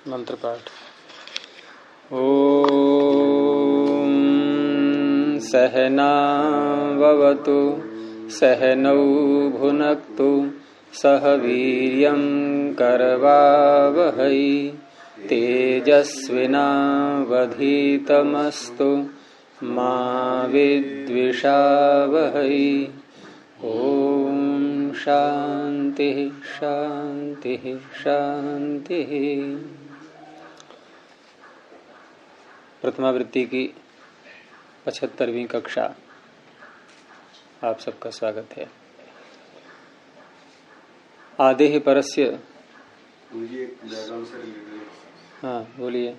मंत्र पाठ। ओम सहनाववतु सहनौ भुनक्तु सह वीर्यं करवावहै तेजस्विनावधीतमस्तु मा विद्विषावहै। ओम शांति शांति शांति। प्रथमावृत्ति की 75वीं कक्षा आप सबका स्वागत है। आदेः परस्य। हाँ बोलिए।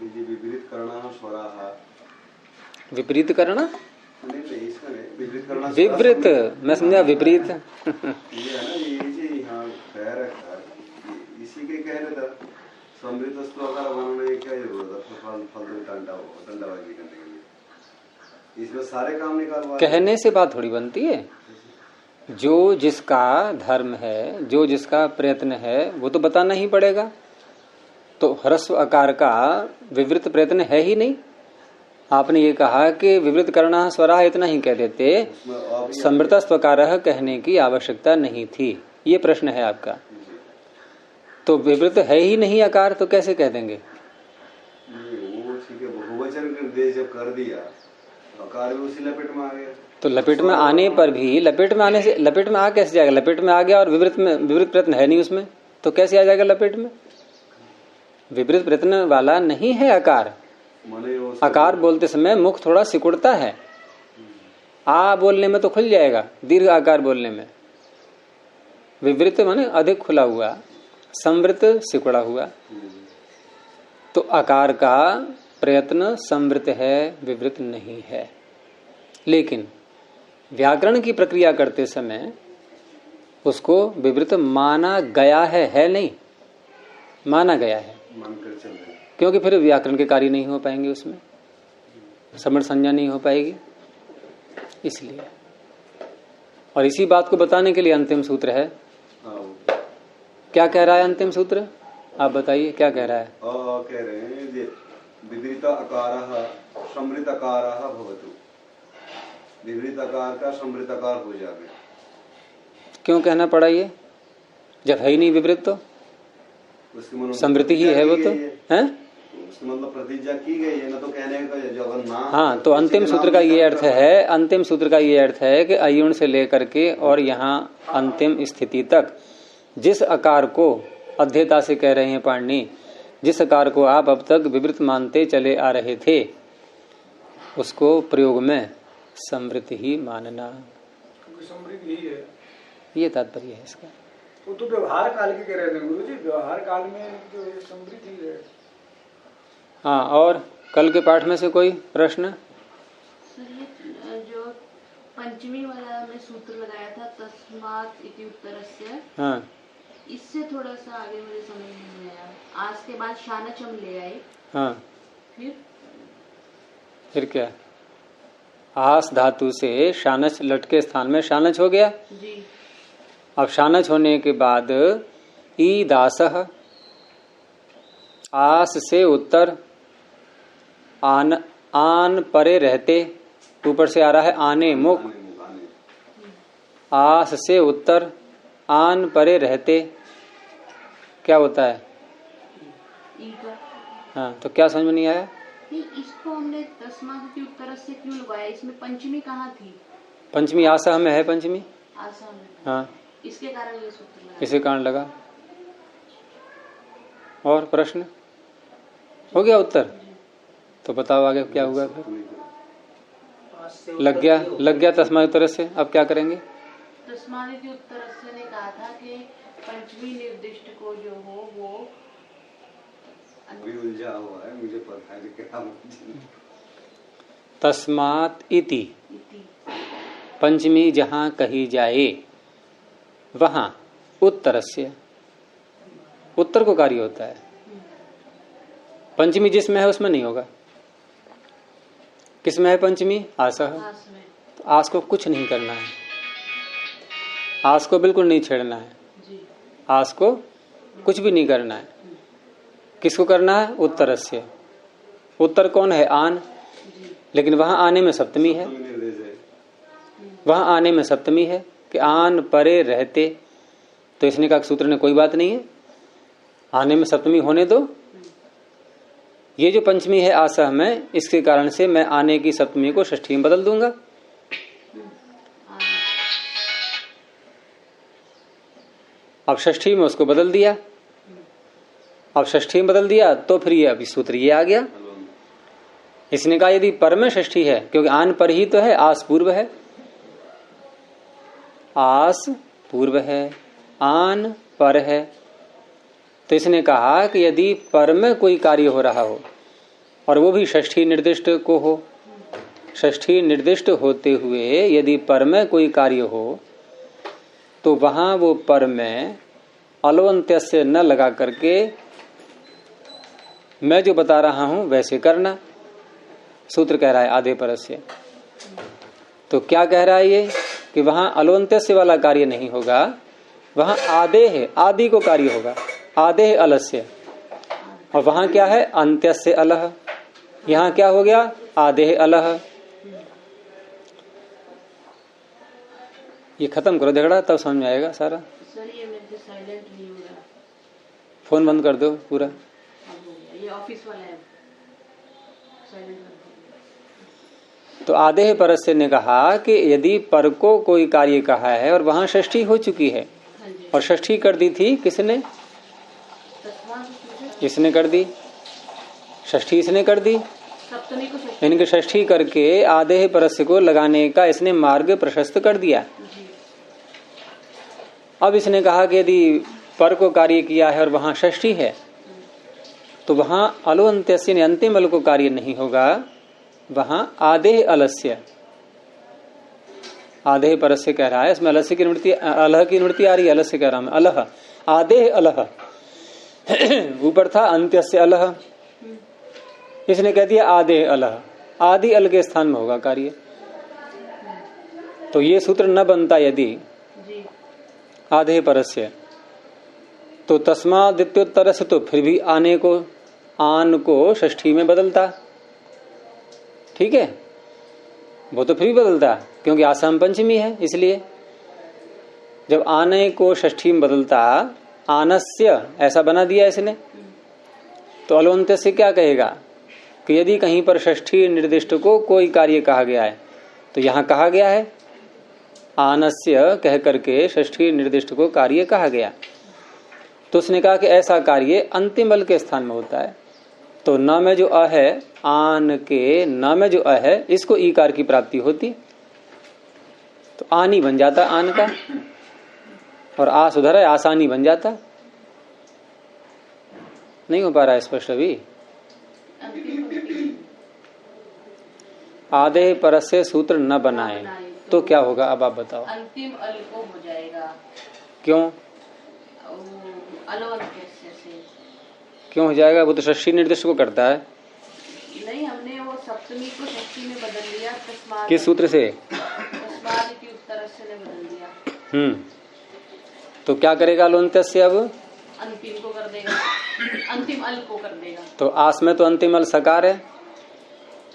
विपरीत करना स्वराः। विपरीत करना विपरीत विपरीत, मैं समझा विपरीत। ये है ना, ये जी यहाँ कह रखा है, इसी के कह रहे था समृद्ध आकार बनाने क्या जरूरत है, फल डंडाबाजी करने के लिए इसमें सारे काम निकालवा। कहने से बात थोड़ी बनती है। जो जिसका धर्म है, जो जिसका प्रयत्न है, वो तो बताना ही पड़ेगा। तो ह्रस्व आकार का विवृत प्रयत्न है ही नहीं। आपने ये कहा कि विवृत करना स्वराः, इतना ही कह देते, समृत स्वकारः कहने की आवश्यकता नहीं थी। ये प्रश्न है आपका। तो विवृत है ही नहीं आकार, तो कैसे कह देंगे? वो ठीक है, बहुवचन जब कर दिया आकार भी उसी लपेट में आ गया। तो लपेट में आने पर भी, लपेट में आने से, लपेट में आ कैसे जाएगा? लपेट में आ गया और विवृत में, विवृत प्रयत्न है नहीं उसमें, तो कैसे आ जाएगा लपेट में? विपरीत प्रयत्न वाला नहीं है आकार। आकार बोलते समय मुख थोड़ा सिकुड़ता है। आ बोलने में तो खुल जाएगा, दीर्घ आकार बोलने में। विवृत माने अधिक खुला हुआ, संवृत सिकुड़ा हुआ। तो आकार का प्रयत्न संवृत है, विवृत नहीं है। लेकिन व्याकरण की प्रक्रिया करते समय उसको विवृत माना गया है नहीं, माना गया है। क्योंकि फिर व्याकरण के कार्य नहीं हो पाएंगे, उसमें समण संज्ञा नहीं हो पाएगी, इसलिए। और इसी बात को बताने के लिए अंतिम सूत्र है। क्या कह रहा है अंतिम सूत्र? आप बताइए क्या कह रहा है? कह रहे हैं विपरीत आकारः समृत आकारः भवतु। विपरीत आकार का समृत आकार हो जाए। क्यों कहना पड़ा ये? जब है ही नहीं विपरीत, तो समृद्धि ही है वो, तो है मतलब प्रतिज्ञा की गई है ना, तो कहने का जगन्नाथ। हाँ, तो अंतिम सूत्र का ये अर्थ है, अंतिम सूत्र का ये अर्थ है कि अयुण से लेकर के और यहाँ अंतिम स्थिति तक जिस आकार को अध्येता से कह रहे हैं पाणिनि, जिस आकार को आप अब तक विवृत मानते चले आ रहे थे, उसको प्रयोग में समृद्धि ही मानना। समृद्धि ही है, ये तात्पर्य है इसका। वो तो व्यवहार काल के कह रहे थे गुरु जी, व्यवहार काल में जो समृद्धि है। हाँ, और कल के पाठ में से कोई प्रश्न? जो पंचमी वाला में सूत्र लगाया था, तस्मात् इति उत्तरस्य, हाँ, इससे थोड़ा सा आगे मुझे समझ नहीं आया। आज के बाद शानचम ले आए। हाँ, फिर क्या? आस धातु से शानच लटके स्थान में शानच हो गया जी। अब शानच होने के बाद ई दासः, आस से उत्तर, आन आन परे रहते, ऊपर से आ रहा है आने मुख, आस से उत्तर आन परे रहते, क्या होता है? हाँ, तो क्या समझ में नहीं आया? इसको हमने तस्मात् इति उत्तरस्य क्यों लगाया? इसमें पंचमी कहाँ थी? पंचमी आसह में है, पंचमी आशा में। हाँ, इसके कारण ये सूत्र लगा। इसी कारण लगा। और प्रश्न हो गया उत्तर? तो बताओ आगे क्या हुआ फिर? लग गया तस्मात् उत्तर से। अब क्या करेंगे? तस्मात् इति उत्तरस्य ने कहा था कि पंचमी निर्दिष्ट को जो हो वो अभी उलझा हुआ है, मुझे पता है क्या। तस्मात् इति पंचमी जहां कही जाए वहां उत्तरस्य, उत्तर को कार्य होता है। पंचमी जिसमें है उसमें नहीं होगा। किसमें है पंचमी? आसह। तो आस को कुछ नहीं करना है, आस को बिल्कुल नहीं छेड़ना है, आस को कुछ भी नहीं करना है। किसको करना है? उत्तरस्य। उत्तर कौन है? आन। लेकिन वहां आने में सप्तमी है, वहां आने में सप्तमी है कि आन परे रहते। तो इसने कहा सूत्र ने कोई बात नहीं है, आने में सप्तमी होने दो। ये जो पंचमी है आसह में, इसके कारण से मैं आने की सप्तमी को षष्ठी में बदल दूंगा। अब षष्ठी में उसको बदल दिया, अब षष्ठी में बदल दिया तो फिर ये अभी सूत्र ये आ गया। इसने कहा यदि पर में षष्ठी है, क्योंकि आन पर ही तो है, आस पूर्व है, आस पूर्व है, आन पर है। तो इसने कहा कि यदि पर में कोई कार्य हो रहा हो और वो भी षष्ठी निर्दिष्ट को हो, षष्ठी निर्दिष्ट होते हुए यदि पर में कोई कार्य हो तो वहां वो पर में अलवंत्य से न लगा करके मैं जो बता रहा हूं वैसे करना। सूत्र कह रहा है आधे परस्य। तो क्या कह रहा है ये कि वहां अलवंत्य से वाला कार्य नहीं होगा, वहां आधे है, आदि को कार्य होगा, आधे है अलस्य। और वहां क्या है? अंत्य से अलह। यहां क्या हो गया? आधे है अलह। ये खत्म करो झगड़ा, तब समझ में आएगा सारा। सर ये मेरे साइलेंट नहीं हो रहा, फोन बंद कर दो पूरा। अब हो गया, ये ऑफिस वाला है, साइलेंट कर दो। तो आधे परस्य ने कहा कि यदि पर को कोई कार्य कहा है और वहां षष्ठी हो चुकी है, हाँ जी, और षष्ठी कर दी थी किसने? तस्मात् सूत्र इसने कर दी, षष्ठी इसने कर दी। सप्तमी को षष्ठी। इनके षष्ठी करके आधे परस्य को लगाने का इसने मार्ग प्रशस्त कर दिया। जी, अब इसने कहा कि यदि पर को कार्य किया है और वहां षष्ठी है तो वहां अलवंत्य अंतिम अल को कार्य नहीं होगा, वहां आधे अलस्य, आधे परस्य कह रहा है। इसमें अलस्य की निवृत्ति, अलह की निवृत्ति आ रही है, अलस्य कह रहा हूं, अलह, आधे अलह। ऊपर था अंत्य से अलह, इसने कह दिया आधे अलह, आदि अल के स्थान में होगा कार्य। तो ये सूत्र न बनता यदि जी, आधे परस्य, तो तस्मादित्योत्तर से तो फिर भी आने को, आन को षष्ठी में बदलता। ठीक है, वो तो फिर भी बदलता क्योंकि आसाम पंचमी है। इसलिए जब आने को षष्ठी में बदलता, आनस्य ऐसा बना दिया इसने, तो अलवंत्य से क्या कहेगा कि यदि कहीं पर षष्ठी निर्दिष्ट को कोई कार्य कहा गया है, तो यहां कहा गया है आनस्य कह करके षष्ठी निर्दिष्ट को कार्य कहा गया, तो उसने कहा कि ऐसा कार्य अंतिम अल के स्थान में होता है। तो न में जो अ है, आन के न में जो अ है, इसको ईकार की प्राप्ति होती, तो आनी बन जाता आन का, और आ सुधर है, आसानी बन जाता। नहीं हो पा रहा है स्पष्ट अभी। अंतिम पंक्ति आधे परस्य सूत्र न बनाए तो क्या होगा? अब आप बताओ। अंतिम अल को हो जाएगा, क्यों अलवंत्य से। क्यों हो जाएगा? वो तो षष्ठी निर्दिष्ट को करता है। नहीं, हमने वो सप्तमी को षष्ठी में बदल दिया, तस्मात्, किस सूत्र से? तस्मात् इति उत्तरस्य ने बदल दिया। तो क्या करेगा अलवंत्य से? अब अंतिम को कर देगा, अंतिम अल को कर देगा। तो आस में तो अंतिम अल सकार है,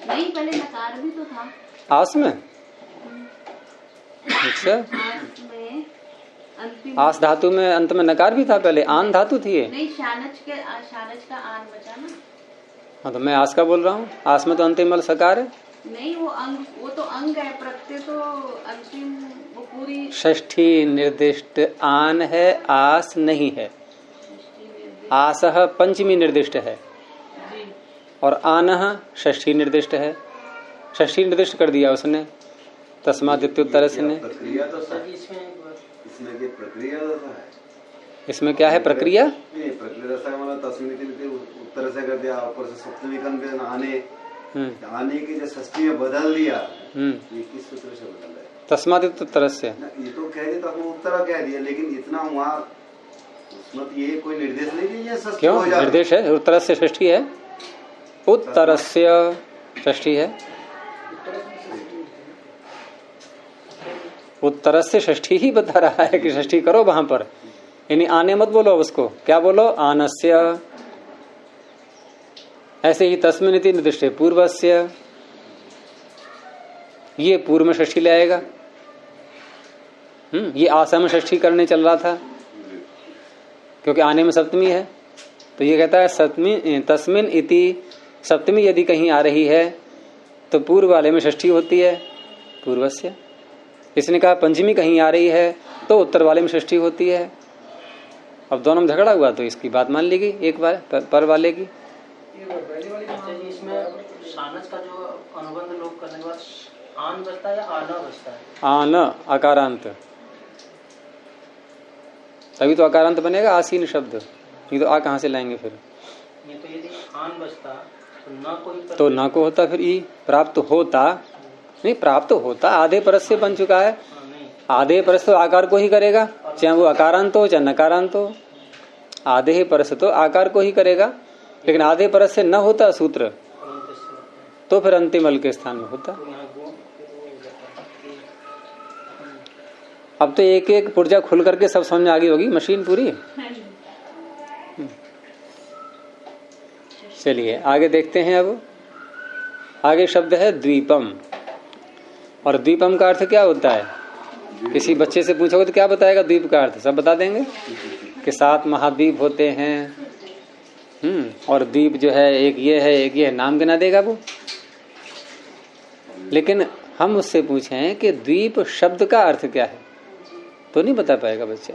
नहीं, पहले नकार भी तो था आस में। अच्छा, आस में अंतिम, आस धातु में अंत में नकार भी था पहले, आन धातु थी ये। नहीं, शानच का आन बचा ना। हाँ, तो मैं आस का बोल रहा हूँ, आस में तो अंतिम अल सकार है। नहीं, वो अंग, वो तो अंग है, प्रत्यय तो अंतिम, वो पूरी षष्ठी निर्दिष्ट आन है, आस नहीं है। आसह पंचमी निर्दिष्ट है जी, और आनह षष्ठी निर्दिष्ट है। षष्ठी निर्दिष्ट कर दिया उसने, तस्मादित्योत्तर से ने। प्रक्रिया तो सर इसमें की प्रक्रिया तो है। इसमें क्या है प्रक्रिया? नहीं, प्रक्रिया ऐसा मतलब तस्वीर के उत्तर से कर दिया, ऊपर से सप्तमी कन पे आने की जो षष्ठी में बदल दिया, ये किस सूत्र से बदल रहा है? तस्मादित्योत्तर से। ये तो कह दिया, तो आपने उत्तर कह दिया, लेकिन इतना वहाँ उसमें तो ये कोई निर्देश नहीं दिया षष्ठी क्यों हो जाए। निर्देश है? उत्तर से षष्ठी है, उत्तर से षष्ठी है, उत्तर से षष्ठी ही बता रहा है कि षष्ठी करो वहां पर। यानी आने मत बोलो उसको, क्या बोलो? आनस्य। ऐसे ही तस्मिन् इति निर्दिष्टे पूर्वस्य, ये पूर्व में षष्ठी ले आएगा। ये आसम षष्ठी करने चल रहा था क्योंकि आने में सप्तमी है, तो ये कहता है सप्तमी तस्मिन् इति, सप्तमी यदि कहीं आ रही है तो पूर्व वाले में षष्ठी होती है पूर्वस्य। इसने कहा पंचमी कहीं आ रही है तो उत्तर वाले में षष्ठी होती है। अब दोनों में झगड़ा हुआ तो इसकी बात मान ली गई एक बार पर वाले की। इसमें सानस का जो अनुबंध लोग करने के बाद आन बचता है या आना बचता है? आन अकारांत, तभी तो अकारांत बनेगा आसीन शब्द, नहीं तो आ कहाँ से लाएंगे फिर? ये तो यदि आन बचता तो ना को होता, फिर ई प्राप्त होता नहीं, प्राप्त होता आधे परस से बन चुका है। आधे परस तो आकार को ही करेगा, चाहे वो अकारांत हो चाहे नकारांत हो। आधे ही परस तो आकार को ही करेगा, लेकिन आधे परस से न होता सूत्र तो फिर अंतिम अल के स्थान में होता। अब तो एक एक पुर्जा खुल करके सब समझ में आ गई होगी मशीन पूरी। चलिए आगे देखते हैं। अब आगे शब्द है द्वीपम, और द्वीपम का अर्थ क्या होता है? किसी बच्चे से पूछोगे तो क्या बताएगा द्वीप का अर्थ? सब बता देंगे कि 7 महाद्वीप होते हैं। और द्वीप जो है एक ये है एक ये है, नाम गिना देगा वो। लेकिन हम उससे पूछें कि द्वीप शब्द का अर्थ क्या है तो नहीं बता पाएगा बच्चा।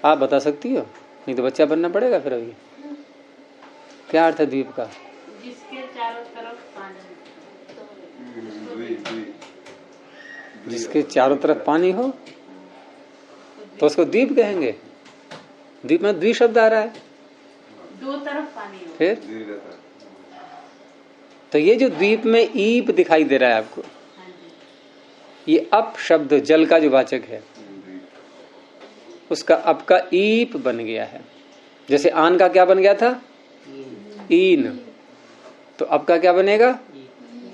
आप बता सकती हो? नहीं तो बच्चा बनना पड़ेगा फिर। अभी क्या अर्थ है द्वीप का? जिसके चारों तरफ पानी, जिसके चारों तरफ पानी हो तो उसको द्वीप कहेंगे। द्वीप में द्वि शब्द आ रहा है, 2 तरफ पानी हो। फिर तो ये जो द्वीप में ईप दिखाई दे रहा है आपको, ये अप शब्द जल का जो वाचक है उसका अप का ईप बन गया है। जैसे आन का क्या बन गया था? ईन, तो अब का क्या बनेगा?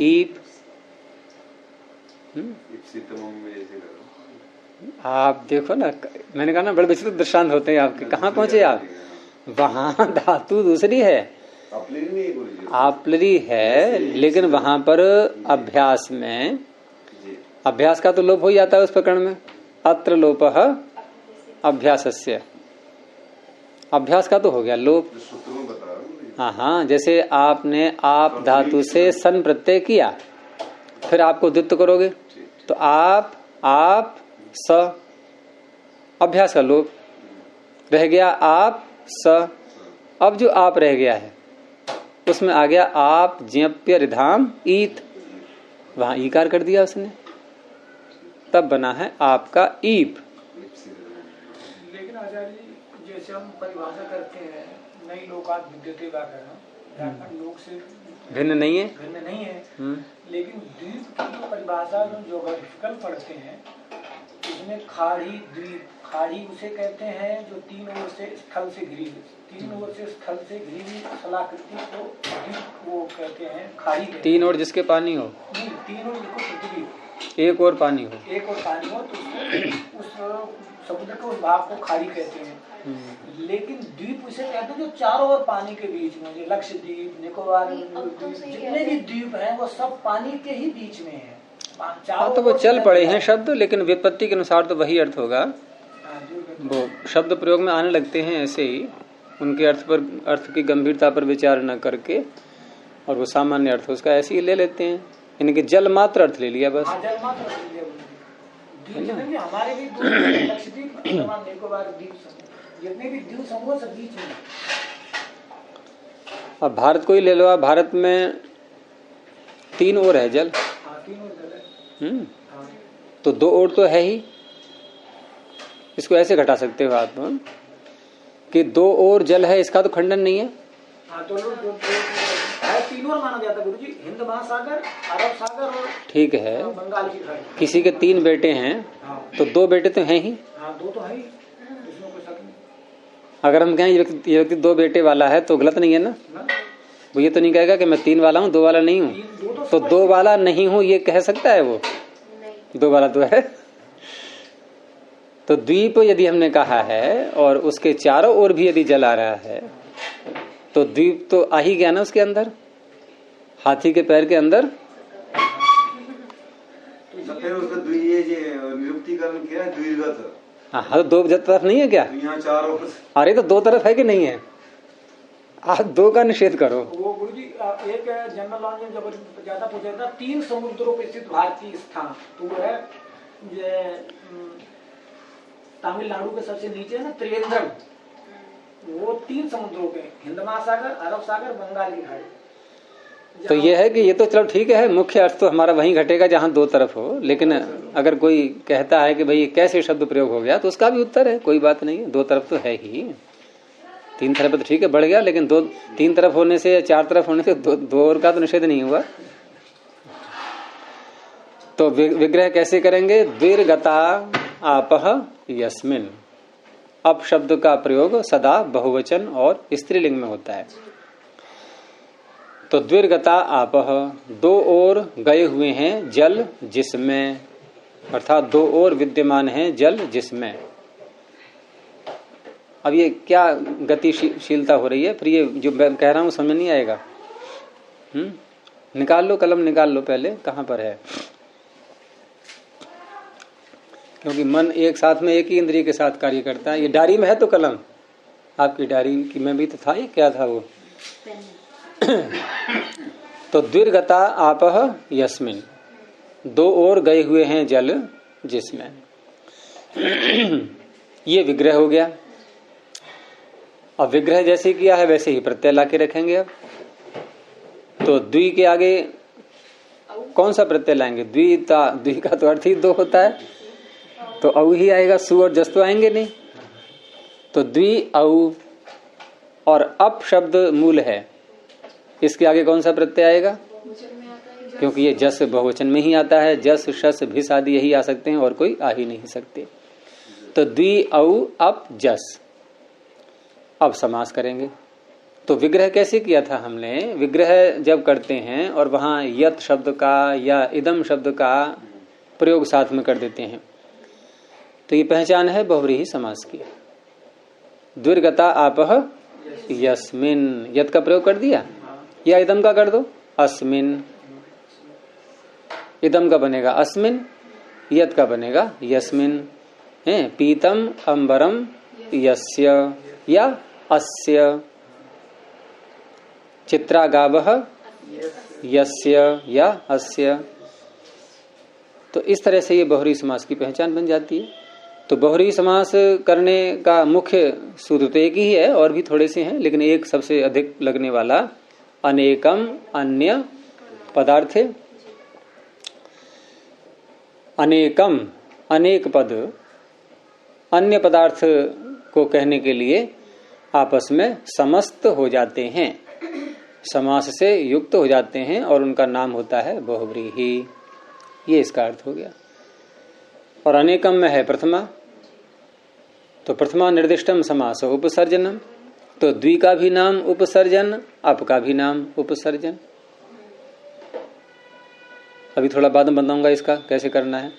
ईप। आप देखो ना, मैंने कहा ना बड़े विचित्र दृष्टांत होते हैं आपके। कहाँ पहुंचे आप? वहां धातु दूसरी है, आपलरी है, लेकिन वहां पर अभ्यास में, अभ्यास का तो लोप हो जाता है उस प्रकरण में। अत्र लोपः अभ्यासस्य, अभ्यास का तो हो गया लोप। हाँ, जैसे आपने आप धातु से सन प्रत्यय किया, फिर आपको द्वित्व करोगे तो आप स, अभ्यास का लोप रह गया आप स। अब जो आप रह गया है उसमें आ गया आप ज्ञप्य रिधाम ईत, वहां ईकार कर दिया उसने, तब बना है आपका ईप। लेकिन आचार्य जी जैसे हम परिभाषा करते हैं नई लोकात विद्यते व्याकरण लोक से भिन्न नहीं है, भिन्न नहीं है। लेकिन द्वीप की परिभाषा जो ज्योग्राफिकल पढ़ते हैं इसमें खाड़ी द्वीप, खाड़ी उसे कहते हैं जो 3 ओर से स्थल से घिरी, 3 ओर से स्थल से घिरी हुई स्थलाकृति को द्वीप वो कहते हैं, खाड़ी। 3 ओर जिसके पानी हो? नहीं, 3 ओर जिसको पृथ्वी, एक और पानी हो, एक और पानी हो तो उस समुद्र के उस भाग को खाड़ी कहते हैं। लेकिन द्वीप उसे कहते हैं जो चारों ओर पानी के बीच में, जो लक्षद्वीप, निकोबार द्वीप, जितने भी द्वीप हैं वो सब पानी के ही बीच में है। हाँ, तो वो चल पड़े हैं शब्द, लेकिन व्युत्पत्ति के अनुसार तो वही अर्थ होगा। वो शब्द प्रयोग में आने लगते हैं ऐसे ही, उनके अर्थ की गंभीरता पर विचार न करके, और वो सामान्य अर्थ उसका ऐसे ही ले लेते हैं। इनके जल मात्र अर्थ ले लिया बस। जल मात्र अर्थ ले लिया। हमारे भी लक्षद्वीप, निकोबार द्वीप, जितने भी द्वीप समूह सब बीच में। अब भारत को ही ले लो, आप भारत में 3 ओर है जल। 3 ओर जल है। तो 2 ओर तो है ही, इसको ऐसे घटा सकते हो आप कि 2 ओर जल है, इसका तो खंडन नहीं है। तो 3 ओर माना जाता है गुरुजी, हिंद महासागर, अरब सागर और ठीक है, बंगाल की खाड़ी। किसी के 3 बेटे हैं तो 2 बेटे तो हैं ही। 2 तो है ही, इसमें कोई शक नहीं। अगर हम कहें ये व्यक्ति 2 बेटे वाला है तो गलत नहीं है ना? वो ये तो नहीं कहेगा कि मैं 3 वाला हूँ 2 वाला नहीं हूँ। तो 2 वाला नहीं हूँ ये कह सकता है वो? 2 वाला तो है। तो द्वीप यदि हमने कहा है और उसके चारों ओर भी यदि जल आ रहा है तो द्वीप तो आ ही गया ना उसके अंदर, हाथी के पैर के अंदर। फिर उसका निरुक्तिकरण क्या है? द्विगत। हाँ, दो तरफ नहीं है क्या? यहाँ चारों। अरे तो दो तरफ है कि नहीं है? आप दो का निषेध करो। वो गुरु जी एक जनरल नॉलेज में जब ज्यादा पूछा था, 3 समुद्रों पर स्थित भारतीय स्थान, तो वो है तमिलनाडु के सबसे नीचे ना त्रिवेंद्रम, वो 3 समुद्रों पे, हिंद महासागर, अरब सागर, बंगाल की खाड़ी। तो ये है कि ये तो चलो ठीक है, मुख्य अर्थ तो हमारा वहीं घटेगा जहां दो तरफ हो, लेकिन अगर कोई कहता है कि भाई कैसे शब्द प्रयोग हो गया, तो उसका भी उत्तर है, कोई बात नहीं है, दो तरफ तो है ही। 3 तरफ तो ठीक है बढ़ गया, लेकिन 3 तरफ होने से या 4 तरफ होने से दो और का तो निषेध नहीं हुआ। तो विग्रह कैसे करेंगे? द्विर्गता आपह यस्मिन। अप शब्द का प्रयोग सदा बहुवचन और स्त्रीलिंग में होता है। तो द्विर्गता आपह, 2 ओर गए हुए हैं जल जिसमें, अर्थात 2 ओर विद्यमान है जल जिसमें। अब ये क्या गतिशीलता हो रही है? फिर ये जो मैं कह रहा हूं समझ नहीं आएगा। निकाल लो, कलम निकाल लो पहले, कहां पर है? क्योंकि मन एक साथ में एक ही इंद्रिय के साथ कार्य करता है। ये डायरी में है तो कलम, आपकी डायरी की में भी तो था, ये क्या था वो? तो द्विर्गता आपह यस्मिन, 2 ओर गए हुए हैं जल जिसमें। ये विग्रह हो गया। अब विग्रह जैसे किया है वैसे ही प्रत्यय ला के रखेंगे। अब तो द्वि के आगे कौन सा प्रत्यय लाएंगे? द्विता, द्वि का तो अर्थ ही 2 होता है, तो औ ही आएगा, सु और जस तो आएंगे नहीं। तो द्वि औ, और अप शब्द मूल है, इसके आगे कौन सा प्रत्यय आएगा? क्योंकि ये जस बहुवचन में ही आता है, जस शस भिस आदि यही आ सकते हैं और कोई आ ही नहीं सकते। तो द्वि औ अप जस। अब समास करेंगे। तो विग्रह कैसे किया था हमने? विग्रह जब करते हैं और वहां यत शब्द का या इदम शब्द का प्रयोग साथ में कर देते हैं, तो ये पहचान है बहुव्रीहि समास की। द्विर्गता आपह यस्मिन, यत का प्रयोग कर दिया, या इदम का कर दो, अस्मिन। इदम का बनेगा अस्मिन, यत का बनेगा यस्मिन। है पीतम अंबरम यस्य या अस्य, चित्रा गावः यस्य या अस्य। तो इस तरह से ये बहुव्रीहि समास की पहचान बन जाती है। तो बहुव्रीहि समास करने का मुख्य सूत्र तो एक ही है, और भी थोड़े से हैं, लेकिन एक सबसे अधिक लगने वाला, अनेकम अन्य पदार्थे। अनेकम, अनेक पद अन्य पदार्थ को कहने के लिए आपस में समस्त हो जाते हैं, समास से युक्त हो जाते हैं, और उनका नाम होता है बहुव्रीहि। ये इसका अर्थ हो गया। और अनेकम में है प्रथमा, तो प्रथमा निर्दिष्टम समास उपसर्जनम। तो द्वि का भी नाम उपसर्जन, अप का भी नाम उपसर्जन। अभी थोड़ा बाद में बताऊंगा इसका कैसे करना है।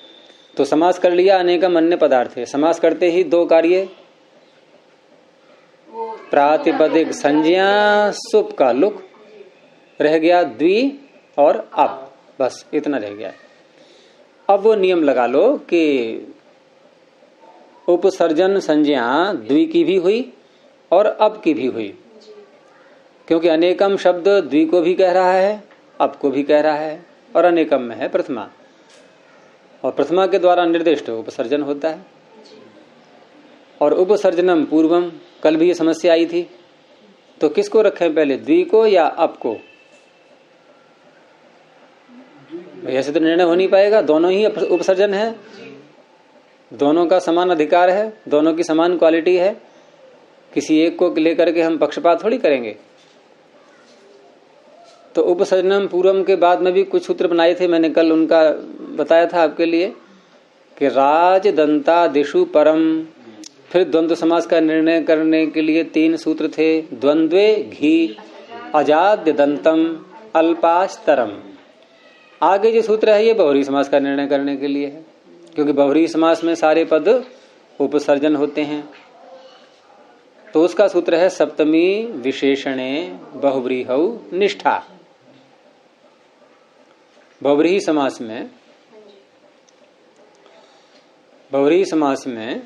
तो समास कर लिया अनेकम अन्य पदार्थ है। समास करते ही 2 कार्य, प्रातिपदिक संज्ञा सुप का लुक रह गया, द्वि और अप, बस इतना रह गया। अब वो नियम लगा लो कि उपसर्जन संज्ञा द्वि की भी हुई और अप की भी हुई, क्योंकि अनेकम शब्द द्वि को भी कह रहा है, अप को भी कह रहा है, और अनेकम में है प्रथमा, और प्रथमा के द्वारा निर्दिष्ट उपसर्जन होता है। और उपसर्जनम पूर्वम, कल भी ये समस्या आई थी, तो किसको रखें पहले, द्वि को या अप को? ऐसे तो निर्णय हो नहीं पाएगा, दोनों ही उपसर्जन है, दोनों का समान अधिकार है, दोनों की समान क्वालिटी है, किसी एक को लेकर के हम पक्षपात थोड़ी करेंगे। तो उपसर्जनम पूर्वम के बाद में भी कुछ सूत्र बनाए थे, मैंने कल उनका बताया था आपके लिए कि राज दंता दिशु परम। फिर द्वंद्व समास का निर्णय करने के लिए 3 सूत्र थे, द्वंद्वे घी अजाद्य दंतम अल्पास्तरम। आगे जो सूत्र है ये बहुव्रीहि समास का निर्णय करने के लिए है, क्योंकि बहुव्रीहि समास में सारे पद उपसर्जन होते हैं, तो उसका सूत्र है सप्तमी विशेषणे बहुव्रीहौ निष्ठा। बहुव्रीहि समास में, बहुव्रीहि समास में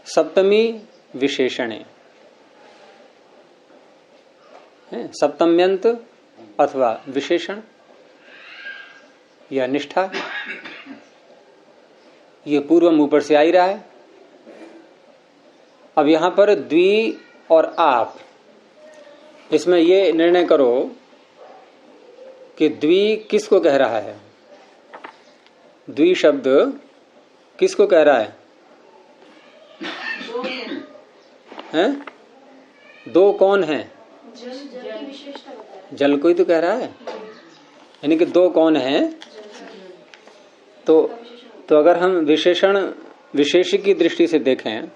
सप्तमी विशेषणे, सप्तम्यंत अथवा विशेषण या निष्ठा, ये पूर्वम ऊपर से आ ही रहा है। अब यहां पर द्वि और आप, इसमें ये निर्णय करो कि द्वि किसको कह रहा है। द्वि शब्द किसको कह रहा है? हैं? दो कौन है? जल को ही तो कह रहा है, यानी कि दो कौन है। तो अगर हम विशेष की दृष्टि से देखें,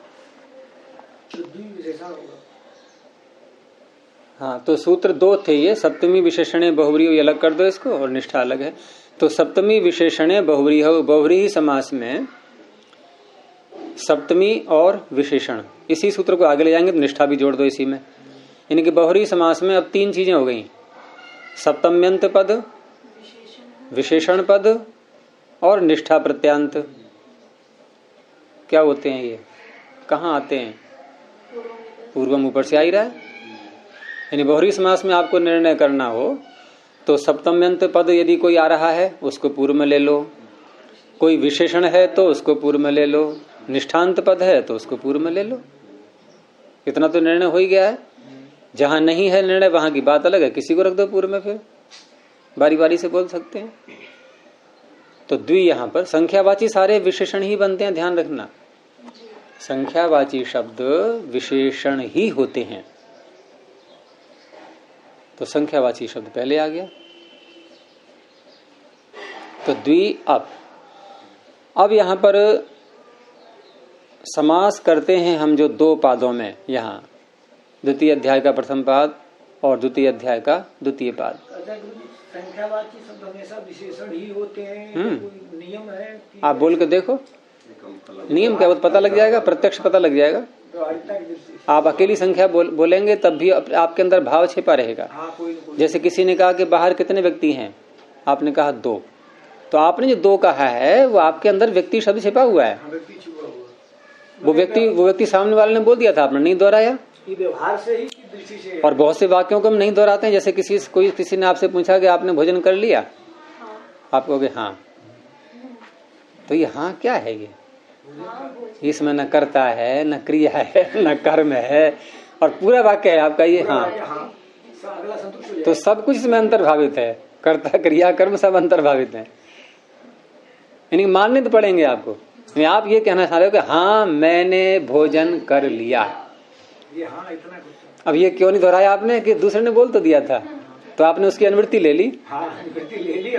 हाँ, तो सूत्र दो थे ये, सप्तमी विशेषणे बहुव्रीहि, अलग कर दो इसको, और निष्ठा अलग है। तो सप्तमी विशेषणे बहुव्रीहि, बहुव्रीहि समास में सप्तमी और विशेषण, इसी सूत्र को आगे ले जाएंगे तो निष्ठा भी जोड़ दो इसी में। यानी कि बहुव्रीहि समास में अब तीन चीजें हो गई, सप्तम्यंत पद, विशेषण पद और निष्ठा प्रत्यांत। क्या होते हैं ये, कहाँ आते हैं? पूर्वम ऊपर से आ ही रहा है। यानी बहुव्रीहि समास में आपको निर्णय करना हो तो सप्तम्यंत पद यदि कोई आ रहा है उसको पूर्व में ले लो, कोई विशेषण है तो उसको पूर्व में ले लो, निष्ठांत पद है तो उसको पूर्व में ले लो। इतना तो निर्णय हो ही गया है। जहां नहीं है निर्णय वहां की बात अलग है, किसी को रख दो पूर्व में, फिर बारी बारी से बोल सकते हैं। तो द्वि यहां पर संख्यावाची सारे विशेषण ही बनते हैं, ध्यान रखना। संख्यावाची शब्द विशेषण ही होते हैं। तो संख्यावाची शब्द पहले आ गया। तो द्वि अब यहां पर समास करते हैं हम जो दो पादों में, यहां द्वितीय अध्याय का प्रथम पाद और द्वितीय अध्याय का द्वितीय पाद। संख्यावाची शब्द हमेशा विशेषण ही होते हैं, कोई नियम है कि आप बोल के देखो, नियम क्या पता लग जाएगा, प्रत्यक्ष पता लग जाएगा। आप अकेली संख्या बोलेंगे तब भी आपके अंदर भाव छिपा रहेगा। जैसे किसी ने कहा कि बाहर कितने व्यक्ति हैं, आपने कहा दो, तो आपने जो दो कहा है वो आपके अंदर व्यक्ति शब्द छिपा हुआ है। वो व्यक्ति सामने वाले ने बोल दिया था, आपने नहीं दोहराया। व्यवहार से ही दृष्टि से। और बहुत से वाक्यों को हम नहीं दोहराते हैं। जैसे किसी ने आपसे पूछा कि आपने भोजन कर लिया, आप कहोगे हाँ, तो ये हाँ क्या है? ये इसमें न कर्ता है, न क्रिया है, न कर्म है, और पूरा वाक्य है आपका ये हाँ। तो सब कुछ इसमें अंतर्भावित है, कर्ता क्रिया कर्म सब अंतर्भावित है। यानी मानने तो पड़ेंगे आपको। आप ये कहना चाह रहे हो कि हाँ मैंने भोजन कर लिया, ये हाँ इतना। अब ये क्यों नहीं दोहराया आपने कि दूसरे ने बोल तो दिया था, तो आपने उसकी अनुवृत्ति ले ली। हाँ, अनुवृत्ति ले ली।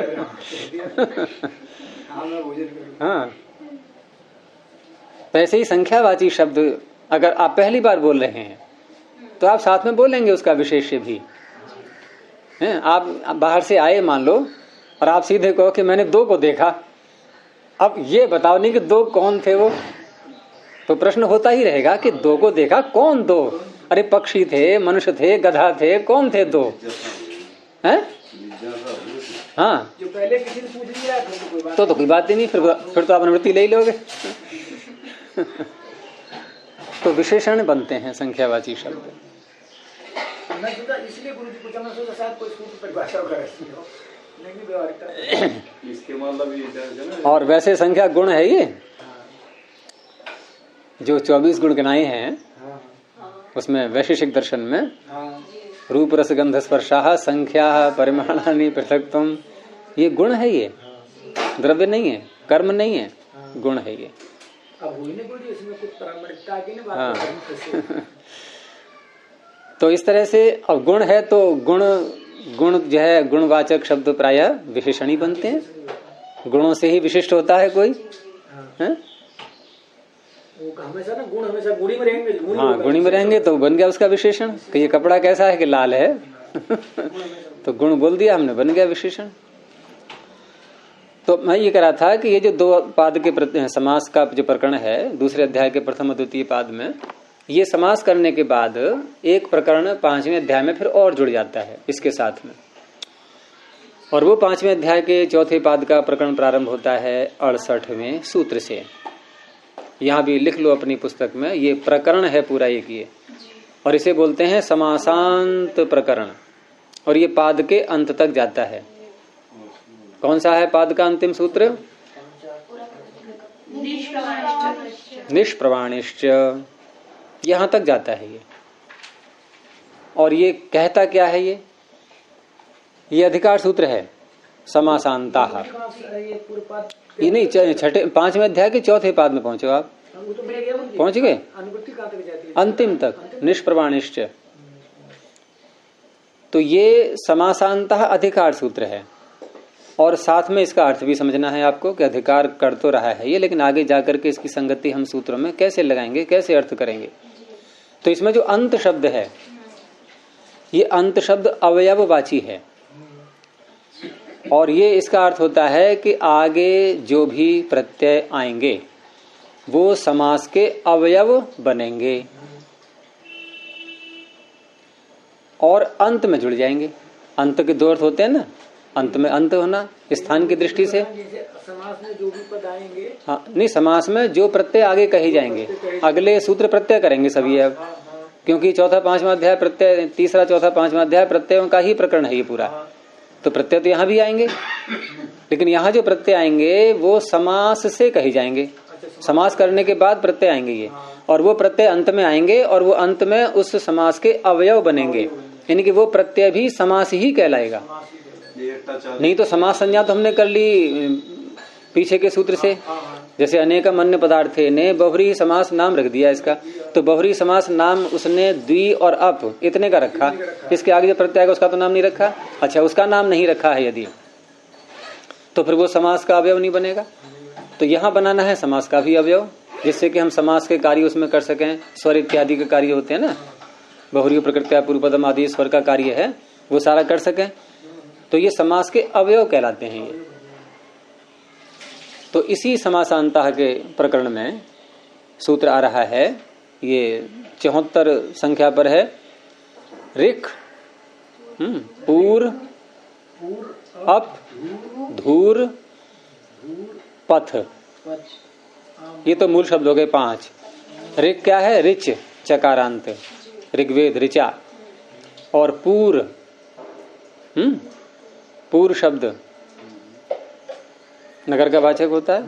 हाँ, मैं भोजन करूं। हाँ, वैसे ही संख्यावाची शब्द अगर आप पहली बार बोल रहे हैं तो आप साथ में बोलेंगे उसका विशेष्य भी है। आप बाहर से आए मान लो और आप सीधे कहो कि मैंने दो को देखा, अब ये बताओ नहीं कि दो कौन थे वो, तो प्रश्न होता ही रहेगा कि दो को देखा, कौन दो? अरे पक्षी थे, मनुष्य थे, गधा थे, कौन थे दो? हैं? हाँ, जो पहले किसी ने पूछ लिया तो कोई बात ही नहीं, फिर तो आप अनुवृत्ति ले ही लोगे। तो विशेषण बनते हैं संख्यावाची शब्द। इसलिए गुरु जी पूछा, मैं सोचा शायद कोई सूत्र परिभाषा करे, लेकिन व्यवहारिकता इसके मतलब ये। और वैसे संख्या गुण है ये, जो 24 गुण गिनाए हैं उसमें वैशेषिक दर्शन में रूप रस गंध स्पर्शाः संख्या परिमाणानि पृथक्त्वम्, ये गुण है, ये द्रव्य नहीं है, कर्म नहीं है, गुण है ये। अब हुई नहीं बोली, इसमें कुछ प्रामाणिकता की नहीं बात। हाँ। तो इस तरह से अब गुण है तो गुण जो है गुणवाचक शब्द प्रायः विशेषण ही बनते हैं। गुणों से ही विशिष्ट होता है कोई। हाँ? हमेशा ना गुण हमेशा गुणी में रहेंगे। हाँ, गुणी में रहेंगे तो बन गया उसका विशेषण कि ये कपड़ा कैसा है कि लाल है। तो गुण बोल दिया हमने, बन गया विशेषण। तो मैं ये कह रहा था कि ये जो दो पाद के समास का जो प्रकरण है दूसरे अध्याय के प्रथम और द्वितीय पाद में, ये समास करने के बाद एक प्रकरण 5वें अध्याय में फिर और जुड़ जाता है इसके साथ में, और वो 5वें अध्याय के चौथे पाद का प्रकरण प्रारंभ होता है 68वें सूत्र से। यहाँ भी लिख लो अपनी पुस्तक में, ये प्रकरण है पूरा एक ये, और इसे बोलते हैं समासांत प्रकरण, और ये पाद के अंत तक जाता है। कौन सा है पाद का अंतिम सूत्र? निष्प्रवाणिश्च, यहां तक जाता है ये। और ये कहता क्या है? ये अधिकार सूत्र है समासांता। ये नहीं, छठे 5वें अध्याय के चौथे पाद में पहुंचो आप, पहुंच गए अंतिम तक, निष्प्रवाणिश्च। तो ये समासांता अधिकार सूत्र है, और साथ में इसका अर्थ भी समझना है आपको कि अधिकार कर तो रहा है ये, लेकिन आगे जाकर के इसकी संगति हम सूत्रों में कैसे लगाएंगे, कैसे अर्थ करेंगे। तो इसमें जो अंत शब्द है, ये अंत शब्द अवयववाची है, और ये इसका अर्थ होता है कि आगे जो भी प्रत्यय आएंगे वो समास के अवयव बनेंगे और अंत में जुड़ जाएंगे। अंत के दो अर्थ होते हैं ना, अंत में अंत होना स्थान की दृष्टि से। समास में जो भी पद आएंगे, हाँ नहीं, समास में जो प्रत्यय आगे कहे जाएंगे, अगले सूत्र प्रत्यय करेंगे सभी अब, क्योंकि चौथा पांचवा अध्याय प्रत्यय, तीसरा चौथा पांचवा अध्याय प्रत्ययों का ही प्रकरण है ये पूरा। तो प्रत्यय तो यहाँ भी आएंगे, लेकिन यहाँ जो प्रत्यय आएंगे वो समास से कहे जाएंगे, समास करने के बाद प्रत्यय आएंगे ये, और वो प्रत्यय अंत में आएंगे, और वो अंत में उस समास के अवयव बनेंगे, यानी कि वो प्रत्यय भी समास ही कहलाएगा। नहीं तो समास संज्ञा तो हमने कर ली पीछे के सूत्र से, जैसे अनेकम अन्य पदार्थे ने बहुरी समास नाम रख दिया इसका, तो बहुरी समास नाम उसने द्वि और अप इतने का रखा, इसके आगे जो प्रत्यय उसका तो नाम नहीं रखा। अच्छा, उसका नाम नहीं रखा है यदि, तो फिर वो समास का अवयव नहीं बनेगा। तो यहाँ बनाना है समास का भी अवयव, जिससे कि हम समास के कार्य उसमें कर सकें। स्वर इत्यादि के कार्य होते हैं ना, बहुरी प्रकृत्या पूर्वपदम आदि स्वर का कार्य है, वो सारा कर सकें, तो ये समास के अवयव कहलाते हैं ये। तो इसी समासांता के प्रकरण में सूत्र आ रहा है, ये 74 संख्या पर है। ऋक्, पूर, अप, धूर, पथ, ये तो मूल शब्द हो गए 5। ऋक् क्या है? ऋच चकारांत, ऋग्वेद ऋचा। और पूर, पूर शब्द नगर का वाचक होता है,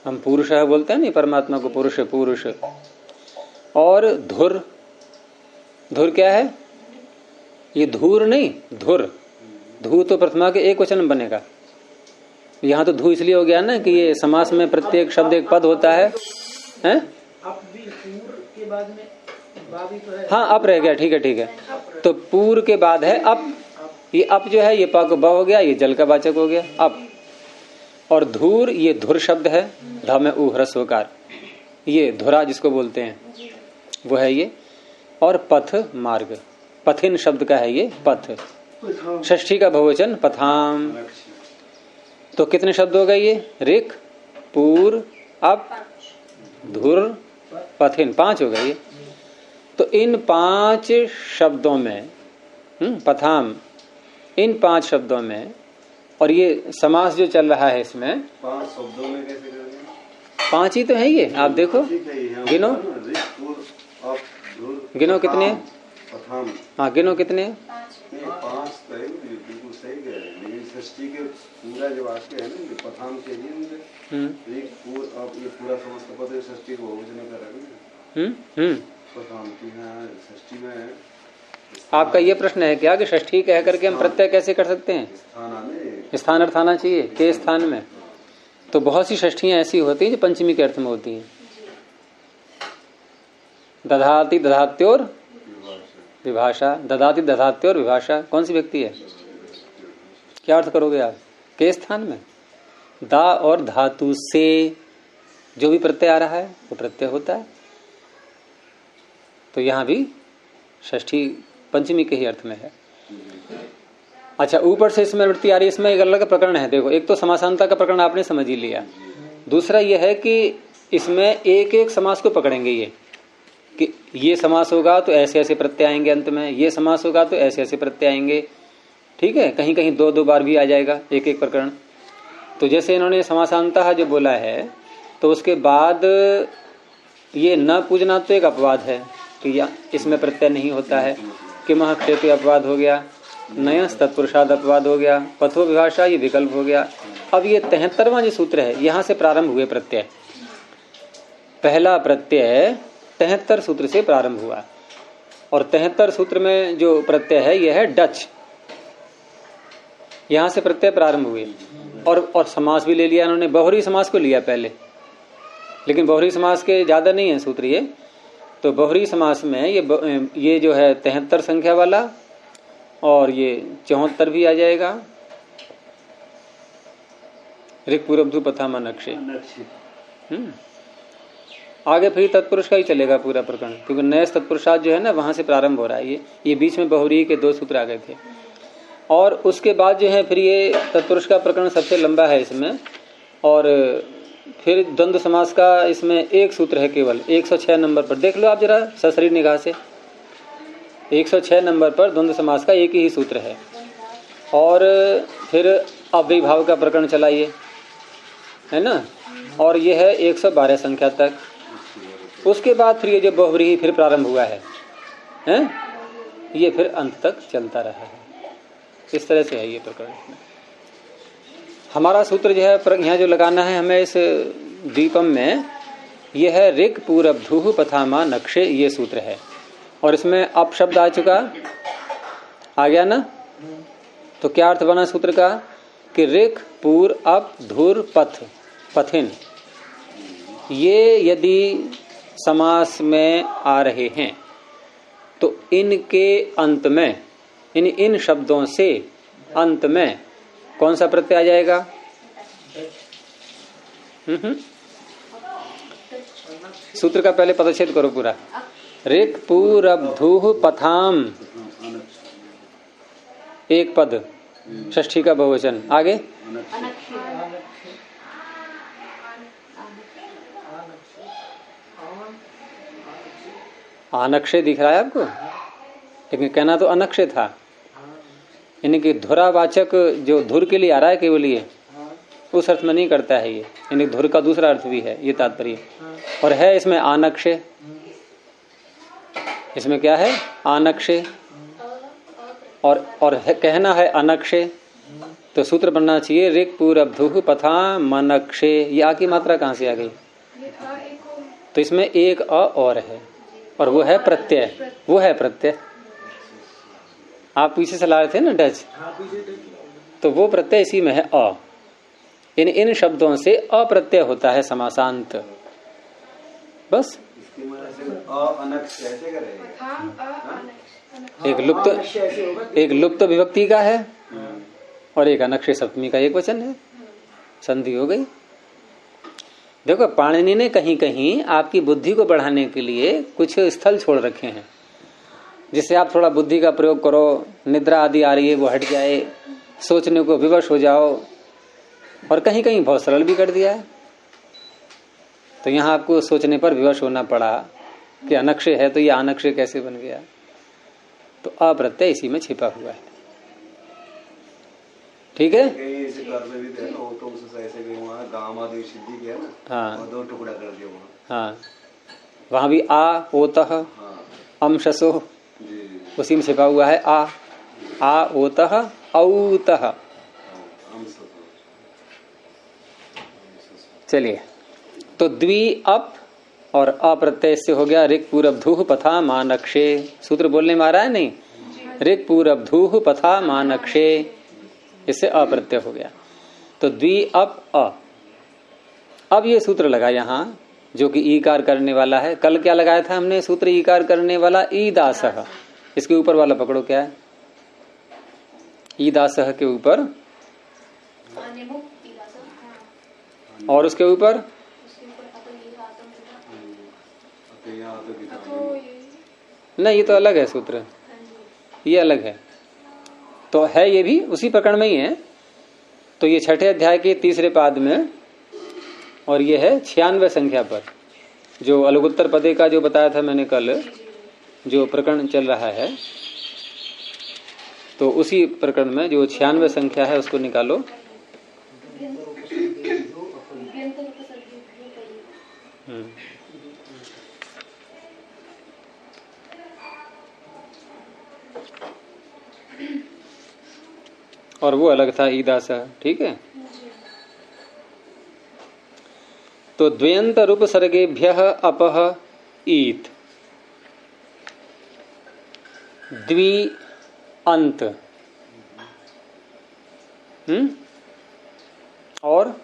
हम पुरुष बोलते हैं नहीं परमात्मा को, पुरुष पुरुष। और धुर, धुर क्या है? ये धूर नहीं, धुर। धू तो प्रथमा के एक वचन बनेगा, यहाँ तो धू इसलिए हो गया ना कि ये समास में प्रत्येक शब्द एक पद होता है, हैं? अप भी पूर के बाद में बा भी तो है। हाँ, अप रह गया, ठीक है ठीक है। तो पूर के बाद है अप, ये अप जो है ये पा को ब हो गया, ये जल का वाचक हो गया अप। और धूर, ये धुर शब्द है, ध में उ ह्रस्व होकार, ये धुरा जिसको बोलते हैं वो है ये। और पथ मार्ग, पथिन शब्द का है ये पथ, षष्ठी का बहुवचन पथाम। तो कितने शब्द हो गए ये? ऋक्, पूर, अप, धुर, पथिन, 5 हो गए ये। तो इन 5 शब्दों में, पथाम, इन 5 शब्दों में, और ये समास जो चल रहा है इसमें 5 शब्दों में कैसे करेंगे? 5 ही तो है ये, आप देखो गिनो, गिनो कितने? हाँ गिनो कितने? 5 तो है, बिल्कुल सही कह रहे हैं, लेकिन षष्ठी के पूरा जो वाक्य है ना, ये पथाम के लिए एक पूर, अब ये पूरा समस्त पद षष्ठी को बहुवचन कर रहे हैं। पथाम की यहाँ षष्ठी में आपका ये प्रश्न है क्या कि षष्ठी कह करके हम प्रत्यय कैसे कर सकते हैं? स्थान अर्थ आना चाहिए के स्थान में। तो बहुत सी षष्ठियां ऐसी होती हैं जो पंचमी के अर्थ में होती हैं। दधाति दधात्योर विभाषा, ददाति दधात्योर विभाषा, कौन सी व्यक्ति है? क्या अर्थ करोगे आप? के स्थान में दा और धातु से जो भी प्रत्यय आ रहा है वो प्रत्यय होता है। तो यहां भी षष्ठी पंचमी के ही अर्थ में है। अच्छा, ऊपर से इसमें वृत्ति आ रही है, इसमें एक अलग प्रकरण है। देखो, एक तो समासांता का प्रकरण आपने समझ ही लिया, दूसरा यह है कि इसमें एक एक समास को पकड़ेंगे ये, कि ये समास होगा तो ऐसे ऐसे प्रत्यय आएंगे अंत में, ये समास होगा तो ऐसे ऐसे प्रत्यय आएंगे। ठीक है, कहीं कहीं दो दो बार भी आ जाएगा एक एक प्रकरण। तो जैसे इन्होंने समासांता जो बोला है, तो उसके बाद ये न पूजना तो एक अपवाद है कि इसमें प्रत्यय नहीं होता है, कि महक्षेप अपवाद हो गया, नयस तत्पुरुषाद अपवाद हो गया, पथो विभाषा ये विकल्प हो गया। अब ये 73वां जो सूत्र है, यहां से प्रारंभ हुए प्रत्यय। पहला प्रत्यय 73 सूत्र से प्रारंभ हुआ, और 73 सूत्र में जो प्रत्यय है यह है डच। यहां से प्रत्यय प्रारंभ हुए, और समास भी ले लिया इन्होंने, बहुरी समास को लिया पहले, लेकिन बहुरी समास के ज्यादा नहीं है सूत्र ये। तो बहुरी समास में ये जो है 73 संख्या वाला, और ये 74 भी आ जाएगा, ऋक् पूर्वधु पथा मनक्षे। आगे फिर तत्पुरुष का ही चलेगा पूरा प्रकरण, क्योंकि नए तत्पुरुषाद जो है ना, वहां से प्रारंभ हो रहा है। ये बीच में बहुरी के 2 सूत्र आ गए थे, और उसके बाद जो है फिर ये तत्पुरुष का प्रकरण सबसे लंबा है इसमें। और फिर द्वंद्व समास का इसमें एक सूत्र है केवल 106 नंबर पर, देख लो आप जरा सशरीर निगाह से। 106 नंबर पर द्वंद्व समास का एक ही सूत्र है। और फिर अव्ययीभाव का प्रकरण चलाइए, है ना, और ये है 112 संख्या तक। उसके बाद फिर ये जो बहुव्रीहि फिर प्रारंभ हुआ है, ये फिर अंत तक चलता रहा है। इस तरह से है ये प्रकरण। हमारा सूत्र जो है यहाँ जो लगाना है हमें इस दीपम में, यह है ऋक् पूरब्धुः पथामा नक्षे, ये सूत्र है। और इसमें अप शब्द आ चुका, आ गया ना। तो क्या अर्थ बना सूत्र का, कि ऋक् पूर अप धुर पथ पथिन, ये यदि समास में आ रहे हैं तो इनके अंत में, इन शब्दों से अंत में कौन सा प्रत्यय आ जाएगा? सूत्र का पहले पदच्छेद करो पूरा। ऋक् पूरब्धुः पथाम, एक पद, षष्ठी का बहुवचन। आगे अनक्षय दिख रहा है आपको, लेकिन कहना तो अनक्षय था। यानी कि धुरावाचक जो धुर के लिए आ रहा है केवल, ये उस अर्थ में नहीं करता है ये, यानी धुर का दूसरा अर्थ भी है, ये तात्पर्य। और है इसमें आनक्षय, इसमें क्या है? आनक्षय। और कहना है अनक्षय, तो सूत्र बनना चाहिए ऋक् पूरब्धुः पथा मनक्षे। ये आ की मात्रा कहाँ से आ गई? तो इसमें एक अ और है, और वो है प्रत्यय, वो है प्रत्यय। आप पीछे से ला रहे थे ना डच, तो वो प्रत्यय इसी में है अ। इन शब्दों से अप्रत्यय होता है समासांत, बस। एक लुप्त विभक्ति का है और एक अनक्षय सप्तमी का एक वचन है, संधि हो गई। देखो, पाणिनि ने कहीं कहीं आपकी बुद्धि को बढ़ाने के लिए कुछ स्थल छोड़ रखे हैं, जिससे आप थोड़ा बुद्धि का प्रयोग करो, निद्रा आदि आ रही है वो हट जाए, सोचने को विवश हो जाओ। और कहीं कहीं बहुत सरल भी कर दिया है। तो यहाँ आपको सोचने पर विवश होना पड़ा कि अनक्षय है तो ये अनक्षय कैसे बन गया। तो अप्रत्यय इसी में छिपा हुआ है। ठीक है। हाँ, 2 टुकड़ा कर दिया वहाँ। हाँ, वहां भी आ ओतः अमशसो, उसी में छिपा हुआ है आ ओतः औतः। चलिए, तो द्वि अप और अप्रत्यय से हो गया ऋक् पूरब्धुः पथा मानक्षे। सूत्र बोलने में आ रहा है नहीं? ऋक् पूरब्धुः पथा मानक्षे, इससे अप्रत्यय हो गया। तो द्वि अप अ। अब ये सूत्र लगा यहाँ, जो कि ईकार करने वाला है। कल क्या लगाया था हमने सूत्र? ईकार करने वाला ईदासः। इसके ऊपर वाला पकड़ो, क्या है? ईदासः के ऊपर, और उसके ऊपर नहीं, ये तो अलग है सूत्र, ये अलग है। तो है ये भी उसी प्रकरण में ही है। तो ये छठे अध्याय के तीसरे पाद में, और ये है 96 संख्या पर, जो अलगुत्तर पदे का जो बताया था मैंने कल, जो प्रकरण चल रहा है, तो उसी प्रकरण में जो 96 संख्या है उसको निकालो। और वो अलग था ईदासा, ठीक है। तो द्वयंत रूप सर्गेभ्य अपह ईत द्वि अंत और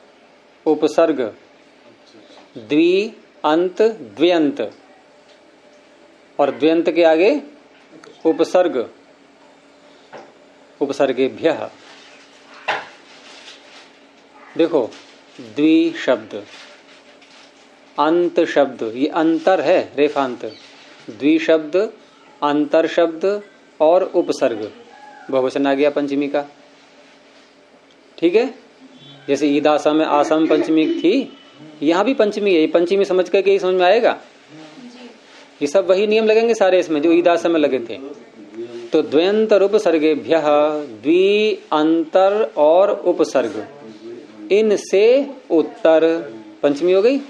उपसर्ग, द्वि अंत द्व्यंत, और द्व्यंत के आगे उपसर्ग, उपसर्गेभ्य। देखो द्वि शब्द, अंत शब्द, ये अंतर है, रेफांत, द्वि शब्द, अंतर शब्द और उपसर्ग, बहुवचन आ गया पंचमी का, ठीक है। जैसे ईदासा में आसम पंचमी थी, यहाँ भी पंचमी है, पंचमी समझ करके ही समझ में आएगा। ये सब वही नियम लगेंगे सारे इसमें जो ईदासा में लगे थे। तो द्वयंत रूप सर्गेभ्य द्वि अंतर और उपसर्ग, इनसे उत्तर पंचमी हो गई,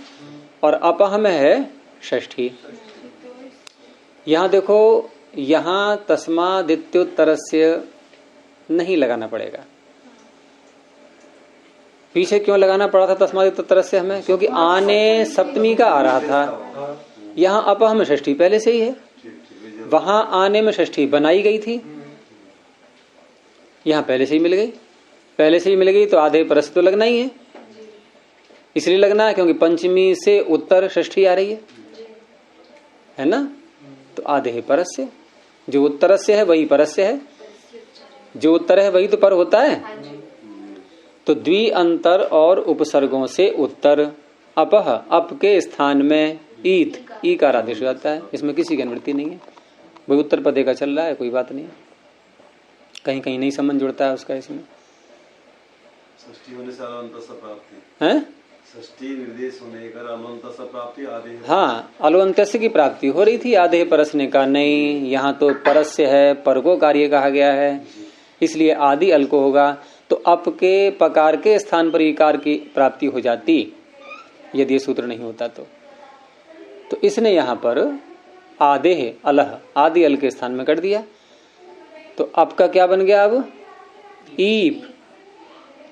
और अपह में है षष्ठी। यहां देखो, यहां तस्मादित्युत्तरस्य नहीं लगाना पड़ेगा। पीछे क्यों लगाना पड़ा था तस्मादित्युत्तरस्य हमें? क्योंकि आने सप्तमी का आ रहा था, यहाँ अपह में षष्ठी पहले से ही है, वहां आने में षष्ठी बनाई गई थी, यहाँ पहले से ही मिल गई, पहले से ही मिल गई तो आधे परस तो लगना ही है। इसलिए लगना है क्योंकि पंचमी से उत्तर षष्ठी आ रही है ना, तो आधे परस्य, जो उत्तरस्य है वही परस्य है, जो उत्तर है वही तो पर होता है। तो द्वि अंतर और उपसर्गों से उत्तर, अपह, अप के स्थान में ईत, ई का आदेश हो जाता है, इसमें किसी की अनुवृत्ति नहीं है, वही उत्तर पदे का चल रहा है, कोई बात नहीं है। कहीं कहीं नहीं संबंध जुड़ता है उसका इसमें। षष्ठी होने से अलवंत स प्राप्ति है, षष्ठी निर्देश होने का अलवंत स प्राप्ति आधे। हाँ, अलवंतस्य की प्राप्ति हो रही थी, आधे परसने का नहीं, यहाँ तो परस्य है, पर को कार्य कहा गया है, इसलिए आदि अल को होगा। तो अप के पकार के स्थान पर इकार की प्राप्ति हो जाती यदि ये सूत्र नहीं होता तो इसने यहाँ पर आधे अलह, आदि अल के स्थान में कर दिया। तो अप का क्या बन गया अब? ईप,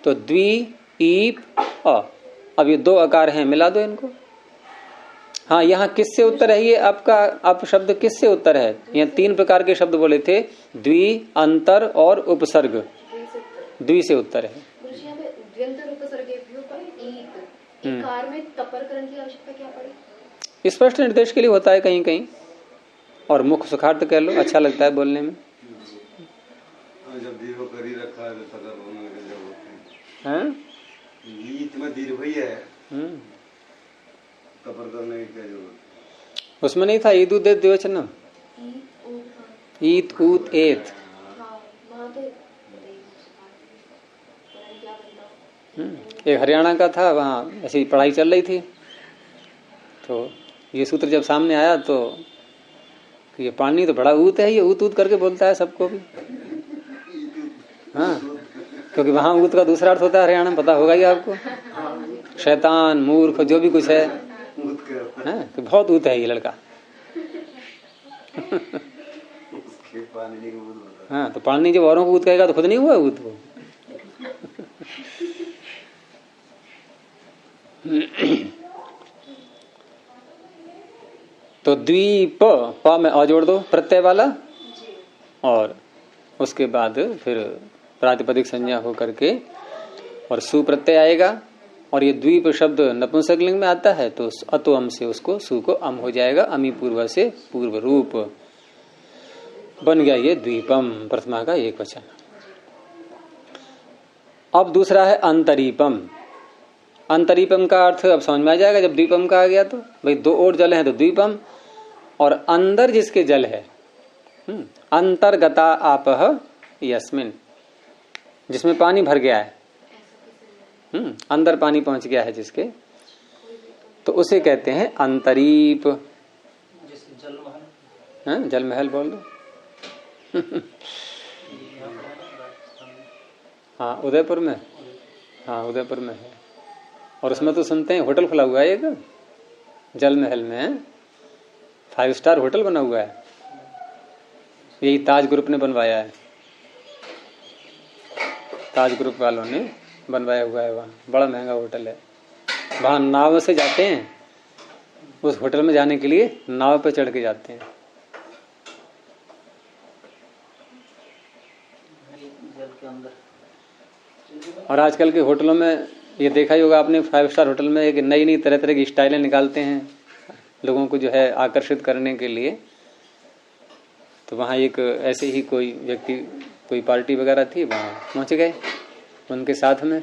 तो द्वि ईप अ। अब ये दो आकार हैं, मिला दो इनको। हाँ, यहाँ किससे उत्तर है ये? आपका अप शब्द किससे उत्तर है? यहाँ तीन प्रकार के शब्द बोले थे, द्वि, अंतर और उपसर्ग, द्वि से उत्तर है। इकार में तपरकरण की आवश्यकता क्या पड़ी? स्पष्ट निर्देश के लिए होता है कहीं कहीं, और मुख्य सुखार्थ कह लो, अच्छा लगता है बोलने में। जब दीर्घ कर ही रखा है तो तकर बोलने की जरूरत हैं? ईत में दीर्घ ही है, तपर करने की क्या जरूरत? उसमें नहीं था ईद उद द्विवचनम, ईत ऊत एत। एक हरियाणा का था, वहाँ ऐसी पढ़ाई चल रही थी, तो ये सूत्र जब सामने आया तो ये पानी तो बड़ा ऊत है, ये ऊत ऊत करके बोलता है सबको भी। हाँ, क्योंकि वहां ऊत का दूसरा अर्थ होता है हरियाणा में, पता होगा ही आपको, शैतान, मूर्ख, जो भी कुछ है, तो बहुत ऊत है ये लड़का। हाँ, तो पानी जब औरों को ऊत कहेगा तो खुद नहीं हुआ ऊत वो। तो द्वीप, प में अ जोड़ दो प्रत्यय वाला, और उसके बाद फिर प्रातिपदिक संज्ञा हो करके और सु प्रत्यय आएगा, और ये द्वीप शब्द नपुंसकलिंग में आता है तो अतो अम से उसको सु को अम हो जाएगा, अमी पूर्व से पूर्व रूप बन गया ये द्वीपम, प्रथमा का एक वचन। अब दूसरा है अंतरीपम। अंतरीपम का अर्थ अब समझ में आ जाएगा, जब द्वीपम का आ गया तो भाई दो और जल है तो द्वीपम, और अंदर जिसके जल है, अंतर्गता आपह यस्मिन, जिसमें पानी भर गया है, अंदर पानी पहुंच गया है जिसके, तो उसे कहते हैं अंतरीप। जल महल बोल दो। हाँ उदयपुर में, हाँ उदयपुर में है। और उसमें तो सुनते हैं होटल खुला हुआ है एक जल महल में, 5 स्टार होटल बना हुआ है, यही ताज ग्रुप ने बनवाया है, ताज ग्रुप वालों ने बनवाया हुआ है। वहाँ बड़ा महंगा होटल है, वहाँ नाव से जाते हैं, उस होटल में जाने के लिए नाव पे चढ़ के जाते हैं। और आजकल के होटलों में ये देखा ही होगा आपने, 5 स्टार होटल में एक नई नई तरह तरह की स्टाइलें निकालते हैं लोगों को जो है आकर्षित करने के लिए। तो वहाँ एक ऐसे ही कोई व्यक्ति, कोई पार्टी वगैरह थी, वहाँ पहुँच गए उनके साथ में,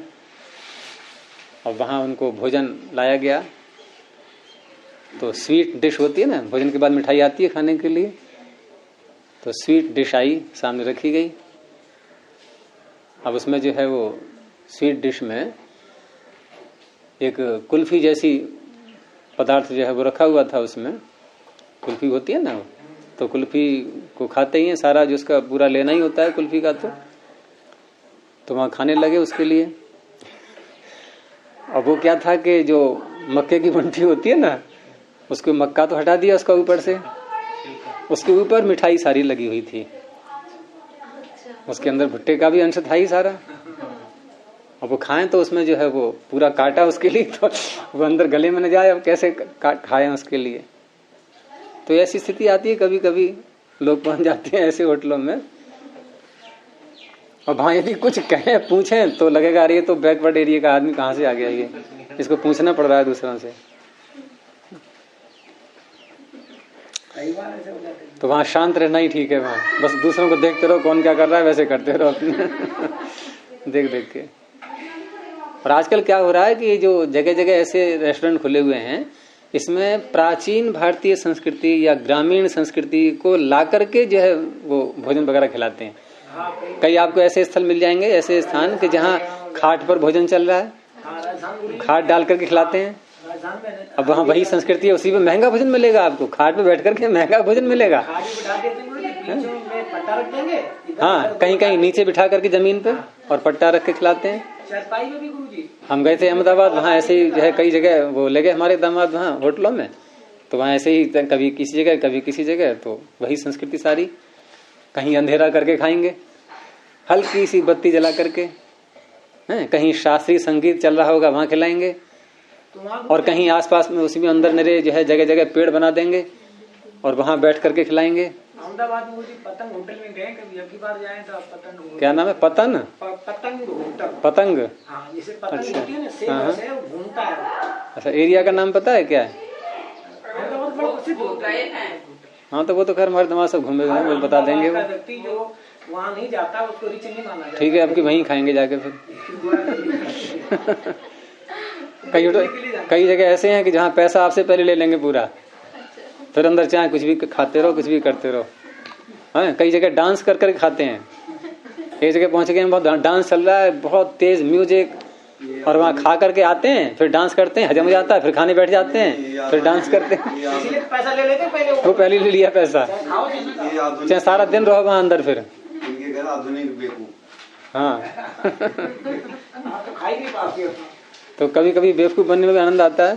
और वहाँ उनको भोजन लाया गया। तो स्वीट डिश होती है ना, भोजन के बाद मिठाई आती है खाने के लिए, तो स्वीट डिश आई, सामने रखी गई। अब उसमें जो है वो स्वीट डिश में एक कुल्फी जैसी पदार्थ जो है वो रखा हुआ था। उसमें कुल्फी होती है ना, तो कुल्फी को खाते ही है, सारा जो उसका पूरा लेना ही होता है कुल्फी का। तो वहाँ खाने लगे उसके लिए। अब वो क्या था कि जो मक्के की बंटी होती है ना, उसको मक्का तो हटा दिया उसका ऊपर से, उसके ऊपर मिठाई सारी लगी हुई थी, उसके अंदर भुट्टे का भी अंश था ही सारा। अब वो खाएं तो उसमें जो है वो पूरा काटा उसके लिए, तो वो अंदर गले में न जाए, अब कैसे खाएं उसके लिए। तो ऐसी स्थिति आती है, कभी कभी लोग पहुंच जाते हैं ऐसे होटलों में। और वहां यदि कुछ कहें पूछें तो लगेगा अरे ये तो बैकवर्ड एरिया का आदमी कहाँ से आ गया, ये इसको पूछना पड़ रहा है दूसरों से। तो वहां शांत रहना ही ठीक है, वहां बस दूसरों को देखते रहो कौन क्या कर रहा है, वैसे करते रहो अपने देख देख के। और आजकल क्या हो रहा है कि जो जगह जगह ऐसे रेस्टोरेंट खुले हुए हैं, इसमें प्राचीन भारतीय संस्कृति या ग्रामीण संस्कृति को ला करके जो है वो भोजन वगैरह खिलाते हैं। कई आपको ऐसे स्थल मिल जाएंगे, ऐसे स्थान कि जहाँ खाट पर भोजन चल रहा है, खाट डाल करके खिलाते हैं। अब वहाँ वही संस्कृति है, उसी में महंगा भोजन मिलेगा आपको, खाट पे बैठ करके महंगा भोजन मिलेगा। हाँ, कहीं कहीं नीचे बिठा करके जमीन पे और पट्टा रख के खिलाते हैं। हम गए थे अहमदाबाद, वहाँ ऐसे ही जो है कई जगह वो ले गए हमारे दामाद वहाँ होटलों में, तो वहाँ ऐसे ही कभी किसी जगह कभी किसी जगह, तो वही संस्कृति सारी। कहीं अंधेरा करके खाएंगे, हल्की सी बत्ती जला करके, हैं कहीं शास्त्रीय संगीत चल रहा होगा वहाँ खिलाएंगे, और कहीं आसपास में उसी में अंदर नरे जो है जगह जगह पेड़ बना देंगे और वहाँ बैठ करके खिलाएंगे। अहमदाबाद में पतंग होटल में गए कभी, अगली बार जाए तो पतंग, क्या नाम है, पतंग पतंग, हाँ, जैसे पतंग होती है ना, सेब से घूमता है। अच्छा, एरिया का नाम पता है क्या है? हाँ तो वो तो खैर हमारे दिमाग से घूमे हुए हैं, वो बता देंगे। वो व्यक्ति जो वहाँ नहीं जाता उसको रिच नहीं माना जाता। ठीक है, आपकी वहीं खाएंगे जाके फिर। कई जगह ऐसे हैं कि जहाँ पैसा आपसे पहले ले लेंगे पूरा, फिर अंदर चाहे कुछ भी खाते रहो, कुछ भी करते रहो। हाँ, कई जगह डांस कर कर खाते हैं। एक जगह पहुंच गए, बहुत डांस चल रहा है, बहुत तेज म्यूजिक, और वहाँ खा करके आते हैं, फिर डांस करते हैं, हजम हो जाता है, फिर खाने बैठ जाते हैं, फिर डांस करते हैं। पैसा ले लेते पहले, वो पहले ले लिया पैसा, चाहे सारा दिन रहो वहाँ अंदर। फिर हाँ तो कभी कभी बेवकूफ बनने में भी आनंद आता है।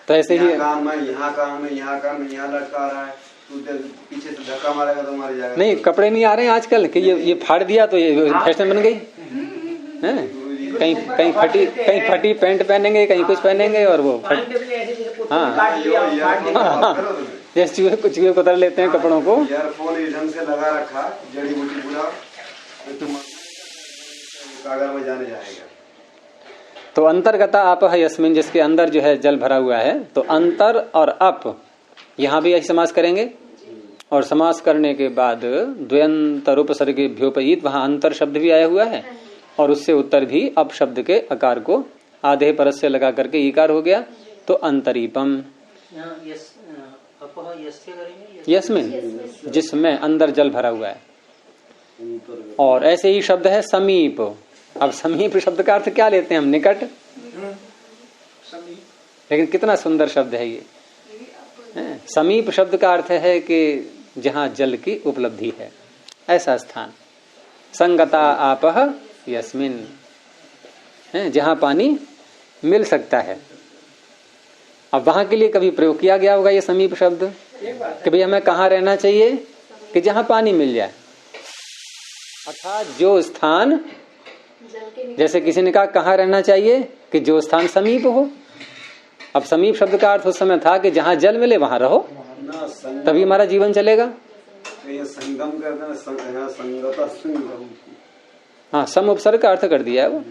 तो ऐसे ही काम है, यहाँ काम है, यहाँ काम है, यहाँ लटका रहा है, तू पीछे से धक्का मारेगा तो मार जाएगा। नहीं, कपड़े नहीं आ रहे हैं आजकल कि ये फाड़ दिया तो ये फैशन बन गई है। कहीं फटी पैंट पहनेंगे, कहीं कुछ पहनेंगे, और वो हाँ जैसे चूहे को उतर लेते हैं कपड़ों को। ईयरफोन ढंग से लगा रखा, जड़ी बूटी पूरा कागर में जाने जाएगा। तो अंतर्गता आप है यस्मिन, जिसके अंदर जो है जल भरा हुआ है, तो अंतर और अप यहाँ भी यही समास करेंगे। और समास करने के बाद द्वयंतर उपसर्गेभ्योपयित, वहां अंतर शब्द भी आया हुआ है, और उससे उत्तर भी अप शब्द के अकार को आधे परस से लगा करके ईकार हो गया, तो अंतरीपम। अपह यस्य करेंगे यस्मिन, जिसमें अंदर जल भरा हुआ है। और ऐसे ही शब्द है समीप। अब समीप शब्द का अर्थ क्या लेते हैं हम? निकट। लेकिन कितना सुंदर शब्द है ये। समीप शब्द का अर्थ है कि जहां जल की उपलब्धि है, ऐसा स्थान। संगता आपह यस्मिन, जहां पानी मिल सकता है। अब वहां के लिए कभी प्रयोग किया गया होगा ये समीप शब्द कि भाई हमें कहाँ रहना चाहिए कि जहां पानी मिल जाए, अर्थात जो स्थान, जैसे किसी ने कहा कहाँ रहना चाहिए कि जो स्थान समीप हो। अब समीप शब्द का अर्थ उस समय था कि जहां जल मिले वहां रहो, तभी हमारा जीवन चलेगा। ये संगम करते हैं, संगता संगम। हाँ, सम उपसर्ग का अर्थ कर दिया है वो।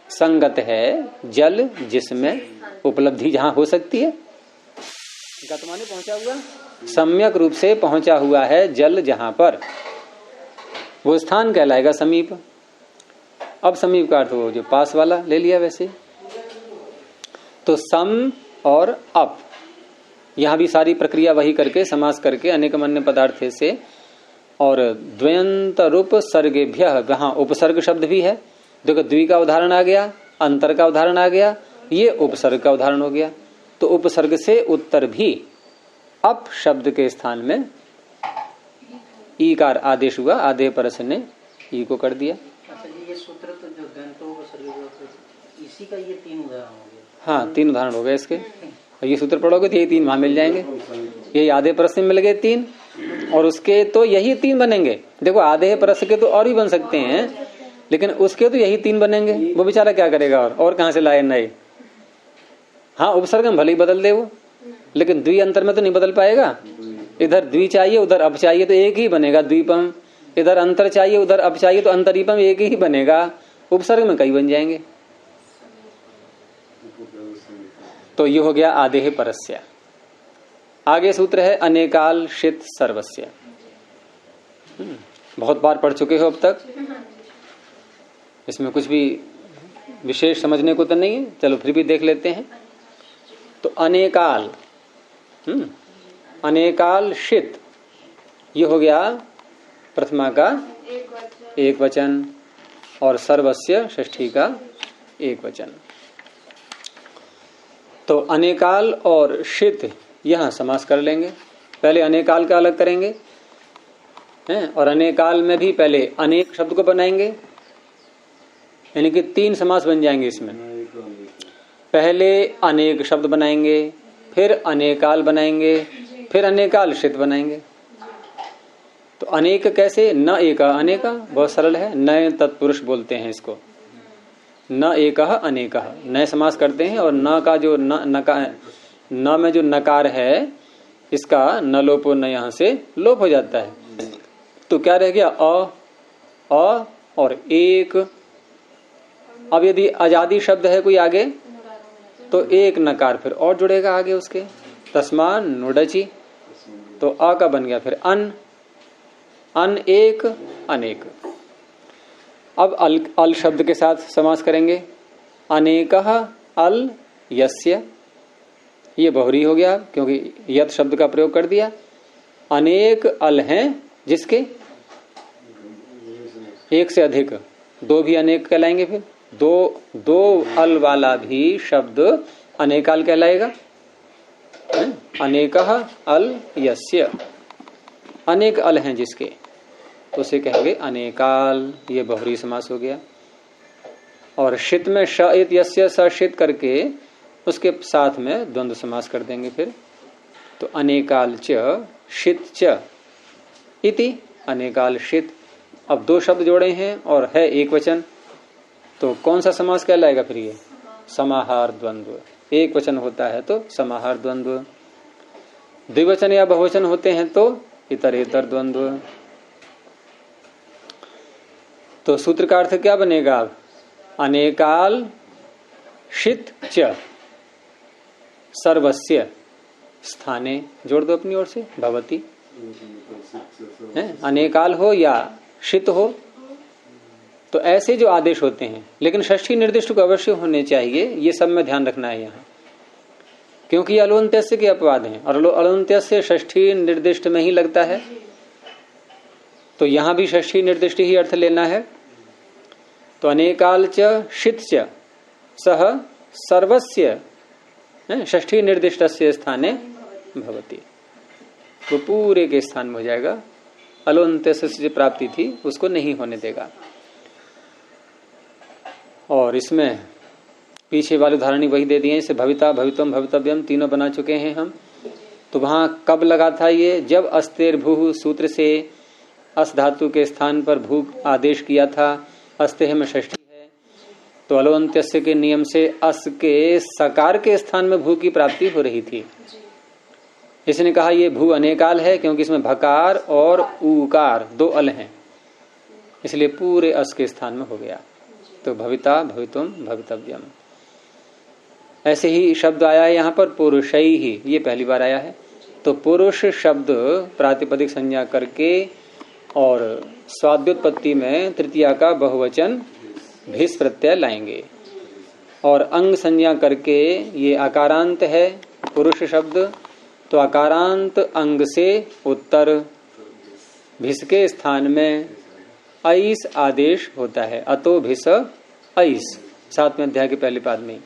संगत है जल जिसमें उपलब्धि जहां हो सकती है। गतमाने पहुंचा हुआ, सम्यक रूप से पहुंचा हुआ है जल जहां पर, वो स्थान कहलाएगा समीप। अब समीप का अर्थ वो जो पास वाला ले लिया। वैसे तो सम और अप, यहां भी सारी प्रक्रिया वही करके समास करके अनेक अन्य पदार्थ से, और द्वयंत रूप सर्गेभ्य, वहां उपसर्ग शब्द भी है। देखो द्वि का उदाहरण आ गया, अंतर का उदाहरण आ गया, ये उपसर्ग का उदाहरण हो गया। तो उपसर्ग से उत्तर भी अप शब्द के स्थान में ईकार आदेश हुआ, आधे परस ने ई को कर दिया। अच्छा, ये सूत्र तो जो गंतो इसी का ये 3 उदाहरण हो गए। हाँ, 3 उदाहरण हो गए इसके। ये सूत्र पढ़ोगे तो ये 3 वहां मिल जाएंगे। ये आधे परस में मिल गए 3, और उसके तो यही 3 बनेंगे। देखो आधे परस के तो और भी बन सकते हैं, लेकिन उसके तो यही 3 बनेंगे। वो बेचारा क्या करेगा और कहां से लाए नए। हाँ, उपसर्ग में भले ही बदल दे वो, लेकिन द्वि अंतर में तो नहीं बदल पाएगा। इधर द्वि चाहिए उधर अप चाहिए तो एक ही बनेगा द्वीपम, इधर अंतर चाहिए उधर अप चाहिए तो अंतरीपम एक ही बनेगा। उपसर्ग में कई बन जाएंगे। तो ये हो गया आदेह परस्य। आगे सूत्र है अनेकाल शित सर्वस्य। बहुत बार पढ़ चुके हो अब तक, इसमें कुछ भी विशेष समझने को तो नहीं है, चलो फिर भी देख लेते हैं। तो अनेकाल, अनेकाल शित, ये हो गया प्रथमा का एक वचन, और सर्वस्य षष्ठी का एक वचन। तो अनेकाल और शित यहां समास कर लेंगे। पहले अनेकाल का अलग करेंगे हैं, और अनेकाल में भी पहले अनेक शब्द को बनाएंगे, यानी कि 3 समास बन जाएंगे इसमें। पहले अनेक शब्द बनाएंगे, फिर अनेकाल बनाएंगे, फिर अनेकाल शित बनाएंगे। तो अनेक कैसे? न एका अनेका, बहुत सरल है। नए तत्पुरुष बोलते हैं इसको, न एकह अनेकह, नए समास करते हैं। और न का जो न में जो नकार है, इसका न लोपो न यहां से लोप हो जाता है। तो क्या रह गया? अ और एक। अब यदि आजादी शब्द है कोई आगे, तो एक नकार फिर और जुड़ेगा आगे उसके, तस्मा नुडची। तो अ का बन गया फिर अन, अन एक अनेक। अब अल शब्द के साथ समास करेंगे। अनेकह अल यस्य, ये बहुरी हो गया क्योंकि यत शब्द का प्रयोग कर दिया। अनेक अल हैं जिसके एक से अधिक, 2 भी अनेक कहलाएंगे। फिर दो अल वाला भी शब्द अनेकाल कहलाएगा। अनेकह अल यस्य, अनेक अल हैं जिसके, तो उसे कहेंगे अनेकाल। ये बहुरी समास हो गया। और शित में श इत यस्य स शित करके उसके साथ में द्वंद्व समास कर देंगे फिर। तो अनेकाल च शित च इति, अनेकाल शित। अब 2 शब्द जोड़े हैं और है एक वचन, तो कौन सा समास कहलाएगा फिर? ये समाहार द्वंद्व। एक वचन होता है तो समाहार द्वंद्व, द्विवचन या बहुवचन होते हैं तो इतरेतर द्वंद्व। तो सूत्र का अर्थ क्या बनेगा? अनेकाल शित च सर्वस्य स्थाने, जोड़ दो अपनी ओर से, भवती। अनेकाल हो या शित हो, तो ऐसे जो आदेश होते हैं, लेकिन षष्ठी निर्दिष्ट को अवश्य होने चाहिए। ये सब में ध्यान रखना है यहाँ, क्योंकि अलोन्त्यस्य के अपवाद हैं और अलोन्त्यस्य षष्ठी निर्दिष्ट में ही लगता है, तो यहां भी षष्ठी निर्दिष्ट ही अर्थ लेना है। तो अनेकाल च शित च सह सर्वस्य षष्ठी निर्दिष्टस्य स्थाने भवति, वो पूरे के स्थान में हो जाएगा। अलोन्त्यस्य से जो प्राप्ति थी उसको नहीं होने देगा। और इसमें पीछे वाले उदाहरण वही दे दिए, इसे भविता भवितम भवितव्यम तीनों बना चुके हैं हम। तो वहां कब लगा था ये? जब अस्तेर भू सूत्र से अस धातु के स्थान पर भू आदेश किया था। अस्तेह में षष्ठी है, तो अलोन्त्यस्य के नियम से अस के सकार के स्थान में भू की प्राप्ति हो रही थी। इसने कहा ये भू अनेकाल है क्योंकि इसमें भकार और ऊकार दो अल हैं, इसलिए पूरे अस के स्थान में हो गया। तो भविता भवितुम भवितव्यम। ऐसे ही शब्द आया है यहाँ पर पुरुषई ही, ये पहली बार आया है। तो पुरुष शब्द प्रातिपदिक संज्ञा करके और स्वाद्योत्पत्ति में तृतीया का बहुवचन भिस प्रत्यय लाएंगे, और अंग संज्ञा करके ये आकारांत है पुरुष शब्द, तो आकारांत अंग से उत्तर भिस के स्थान में ऐस आदेश होता है। अतो भिस ऐस, 7वें अध्याय के पहले पाद में।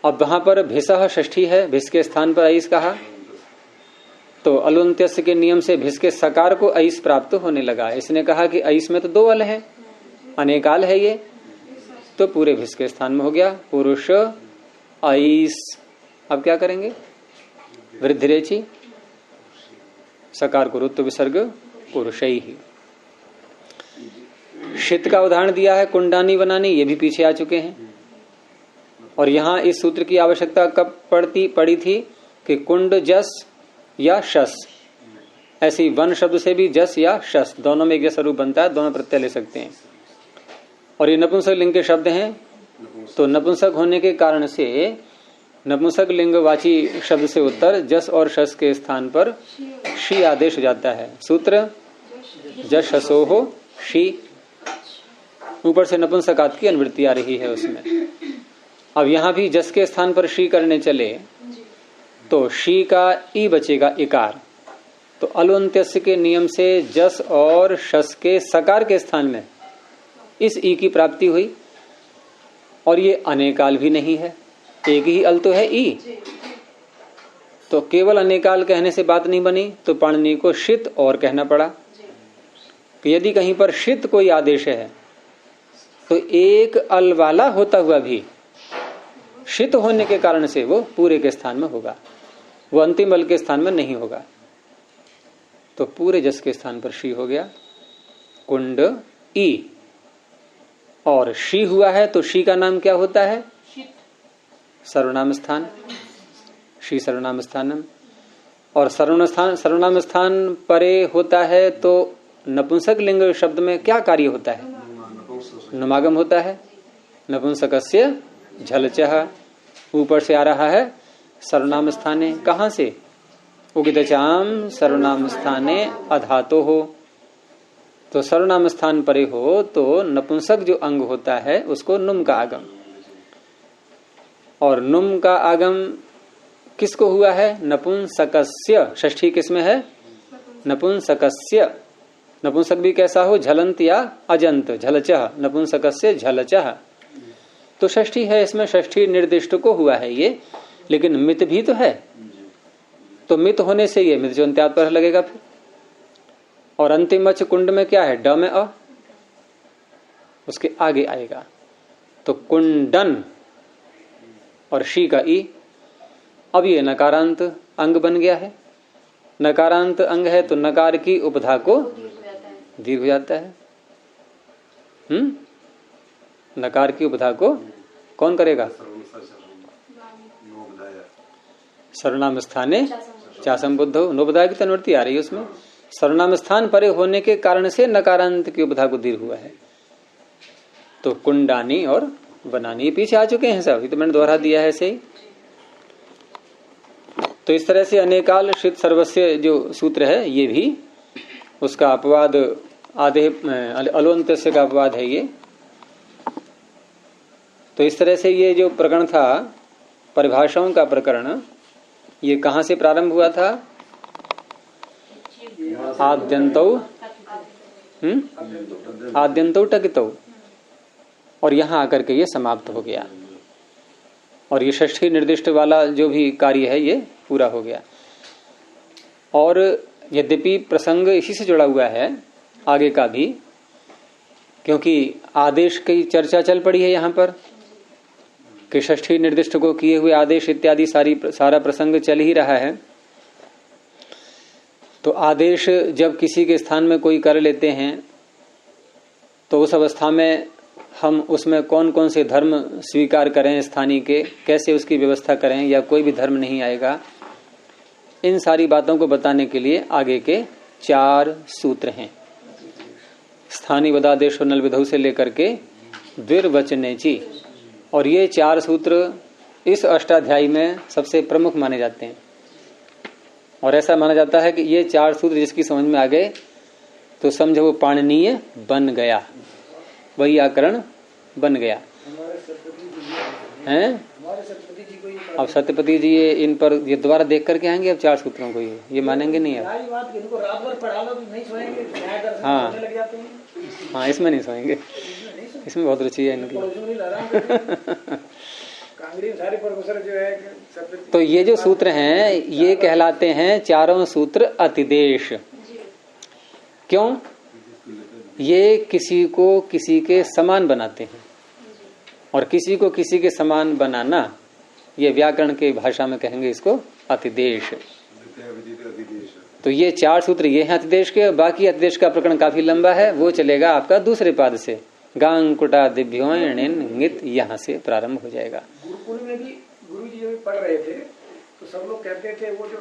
अब वहां पर भिसह षष्ठी है, भिस के स्थान पर ऐस कहा, तो अलोन्त्यस्य के नियम से भिस के सकार को ऐस प्राप्त होने लगा। इसने कहा कि ऐस में तो दो अल है, अनेकाल है ये, तो पूरे भिस के स्थान में हो गया पुरुष ऐस। अब क्या करेंगे? वृद्धिरेचि सकार को रुत्व विसर्ग पुरुषई ही। शीत का उदाहरण दिया है कुंडानी बनानी, ये भी पीछे आ चुके हैं। और यहां इस सूत्र की आवश्यकता कब पड़ी थी कि कुंड जस या शस, ऐसी वन शब्द से भी जस या शस दोनों में एक जैसा रूप बनता है, दोनों प्रत्यय ले सकते हैं। और ये नपुंसक लिंग के शब्द हैं, तो नपुंसक होने के कारण से नपुंसक लिंगवाची शब्द से उत्तर जस और शस के स्थान पर शी आदेश हो जाता है। सूत्र जस शसो हो शी, ऊपर से नपुंसकात की अनुवृत्ति आ रही है उसमें। अब यहां भी जस के स्थान पर शी करने चले तो शी का ई बचेगा इकार, तो अलोन्त्यस्य के नियम से जस और शस के सकार के स्थान में इस ई की प्राप्ति हुई। और ये अनेकाल भी नहीं है, एक ही अल तो है ई, तो केवल अनेकाल कहने से बात नहीं बनी, तो पाणिनि को शित और कहना पड़ा। तो यदि कहीं पर शित कोई आदेश है तो एक अल वाला होता हुआ भी शित होने के कारण से वो पूरे के स्थान में होगा, वो अंतिम अल के स्थान में नहीं होगा। तो पूरे जस के स्थान पर शी हो गया कुंड ई, और शी हुआ है तो शी का नाम क्या होता है? सर्वनाम स्थान, शी सर्वनाम स्थानम। और सर्वनाम स्थान परे होता है तो नपुंसक लिंग शब्द में क्या कार्य होता है? नुमागम होता है। नपुंसकस्य झलचह, ऊपर से आ रहा है सर्वनाम स्थाने, कहां से? उगितचाम सर्वनाम स्थाने अधातो हो, तो सर्वनाम स्थान परे हो तो नपुंसक जो अंग होता है उसको नुम का आगम। और नुम का आगम किसको हुआ है? नपुंसकस्य। षष्ठी किसमें है? नपुंसकस्य। नपुंसक भी कैसा हो? झलंत या अजंत, झलचह, नपुंसकस्य झलचह। तो षष्ठी है, इसमें षष्ठी निर्दिष्ट को हुआ है ये, लेकिन मित भी तो है, तो मित होने से ये मित जो अंत्यात पर लगेगा फिर। और अंतिम वच कुंड में क्या है? ड में अ, उसके आगे आएगा, तो कुंडन और शी का ई। अब ये नकारांत अंग बन गया है, नकारांत अंग है तो नकार की उपधा को दीर्घ हो जाता है। नकार की उपधा को कौन करेगा? सर्वनाम स्थाने चासम बुद्धो, नोबधा की तनुवृत्ति आ रही है उसमें। सर्वनाम स्थान परे होने के कारण से नकारांत की उपधा को दीर्घ हुआ है। तो कुंडानी और बनानी पीछे आ चुके हैं सब, तो मैंने दोहरा दिया है ऐसे ही। तो इस तरह से अनेकाल शीत सर्वस्य जो सूत्र है ये भी उसका अपवाद आधे अलोन्त्यस्य का अपवाद है ये। तो इस तरह से ये जो प्रकरण था परिभाषाओं का प्रकरण ये कहाँ से प्रारंभ हुआ था? आद्यंतौ आद्यंतौ टकितौ, और यहाँ आकर के ये समाप्त हो गया। और ये षष्ठी निर्दिष्ट वाला जो भी कार्य है ये पूरा हो गया। और यद्यपि प्रसंग इसी से जुड़ा हुआ है आगे का भी, क्योंकि आदेश की चर्चा चल पड़ी है यहाँ पर कि षष्ठी निर्दिष्ट को किए हुए आदेश इत्यादि सारा प्रसंग चल ही रहा है। तो आदेश जब किसी के स्थान में कोई कर लेते हैं तो उस अवस्था में हम उसमें कौन कौन से धर्म स्वीकार करें स्थानीय के, कैसे उसकी व्यवस्था करें, या कोई भी धर्म नहीं आएगा। इन सारी बातों को बताने के लिए आगे के 4 सूत्र हैं। स्थानीय वदादेश और नल विधौ से लेकर के द्विर्वचनेची, और ये 4 सूत्र इस अष्टाध्यायी में सबसे प्रमुख माने जाते हैं। और ऐसा माना जाता है कि ये 4 सूत्र जिसकी समझ में आ गए तो समझो वो पाणिनीय बन गया, वही व्याकरण बन गया हैं। अब सत्यपति जी ये इन पर ये दोबारा देख करके आएंगे अब 4 सूत्रों को, ये मानेंगे नहीं अब। हाँ हाँ, इसमें नहीं सोएंगे, इसमें बहुत रुचि है इनकी। तो ये जो सूत्र हैं ये कहलाते हैं 4 सूत्र अतिदेश। क्यों? ये किसी को किसी के समान बनाते हैं, और किसी को किसी के समान बनाना ये व्याकरण के भाषा में कहेंगे इसको अतिदेश। तो ये 4 सूत्र ये हैं अतिदेश के। बाकी अतिदेश का प्रकरण काफी लंबा है, वो चलेगा आपका दूसरे पाद से, गांकुटा दिव्योनित, यहाँ से प्रारंभ हो जाएगा। गुरुकुल में भी गुरु जी जब पढ़ रहे थे तो सब लोग कहते थे वो जो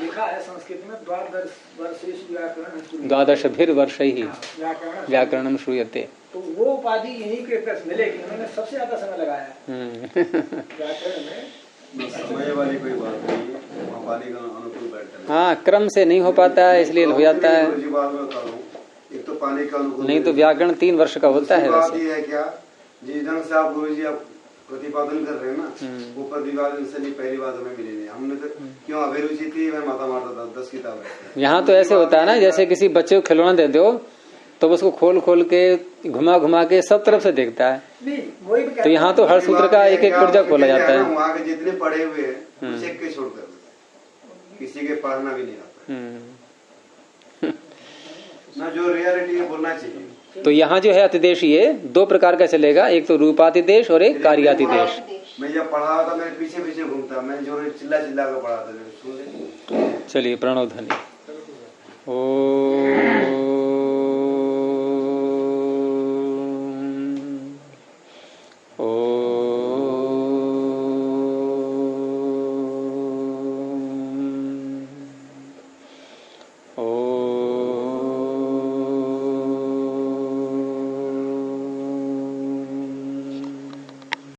लिखा है संस्कृत में द्वादशभिर्वर्षैः व्याकरणम श्रूयते, तो वो उपाधि यहीं के पास मिलेगी। उन्होंने सबसे ज्यादा समय लगाया व्याकरण में। समय वाली कोई बात नहीं है, पानी का अनुकूल बैठना। हाँ, क्रम से नहीं हो पाता है इसलिए हो जाता है। एक तो पानी का अनुकूल, नहीं तो व्याकरण 3 वर्ष का होता है। बात ये है क्या, जिस ढंग से आप गुरु जी आप प्रतिपादन कर रहे हैं ना, वो प्रतिपादन से नहीं पहली बात हमें मिली नहीं। हमने तो क्यों अभिरुचि थी, मैं माता मारता था 10 किताबें। यहाँ तो ऐसे होता है ना, जैसे किसी बच्चे को खिलौना दे दो तो उसको खोल खोल के घुमा घुमा के सब तरफ से देखता है। तो यहाँ तो हर सूत्र का एक एक पुर्जा खोला जाता है। वहाँ के जितने पढ़े हुए हैं चेक के छोड़कर किसी के पढ़ना भी नहीं आता ना, जो रियलिटी है बोलना चाहिए। तो यहाँ जो है अतिदेश ये 2 प्रकार का चलेगा, एक तो रूपातिदेश और एक कार्यातिदेश। मैं जब पढ़ा था मेरे पीछे पीछे घूमता, मैं जो चिल्ला चिल्ला कर पढ़ा था। चलिए प्रणव ध्वनि। ओ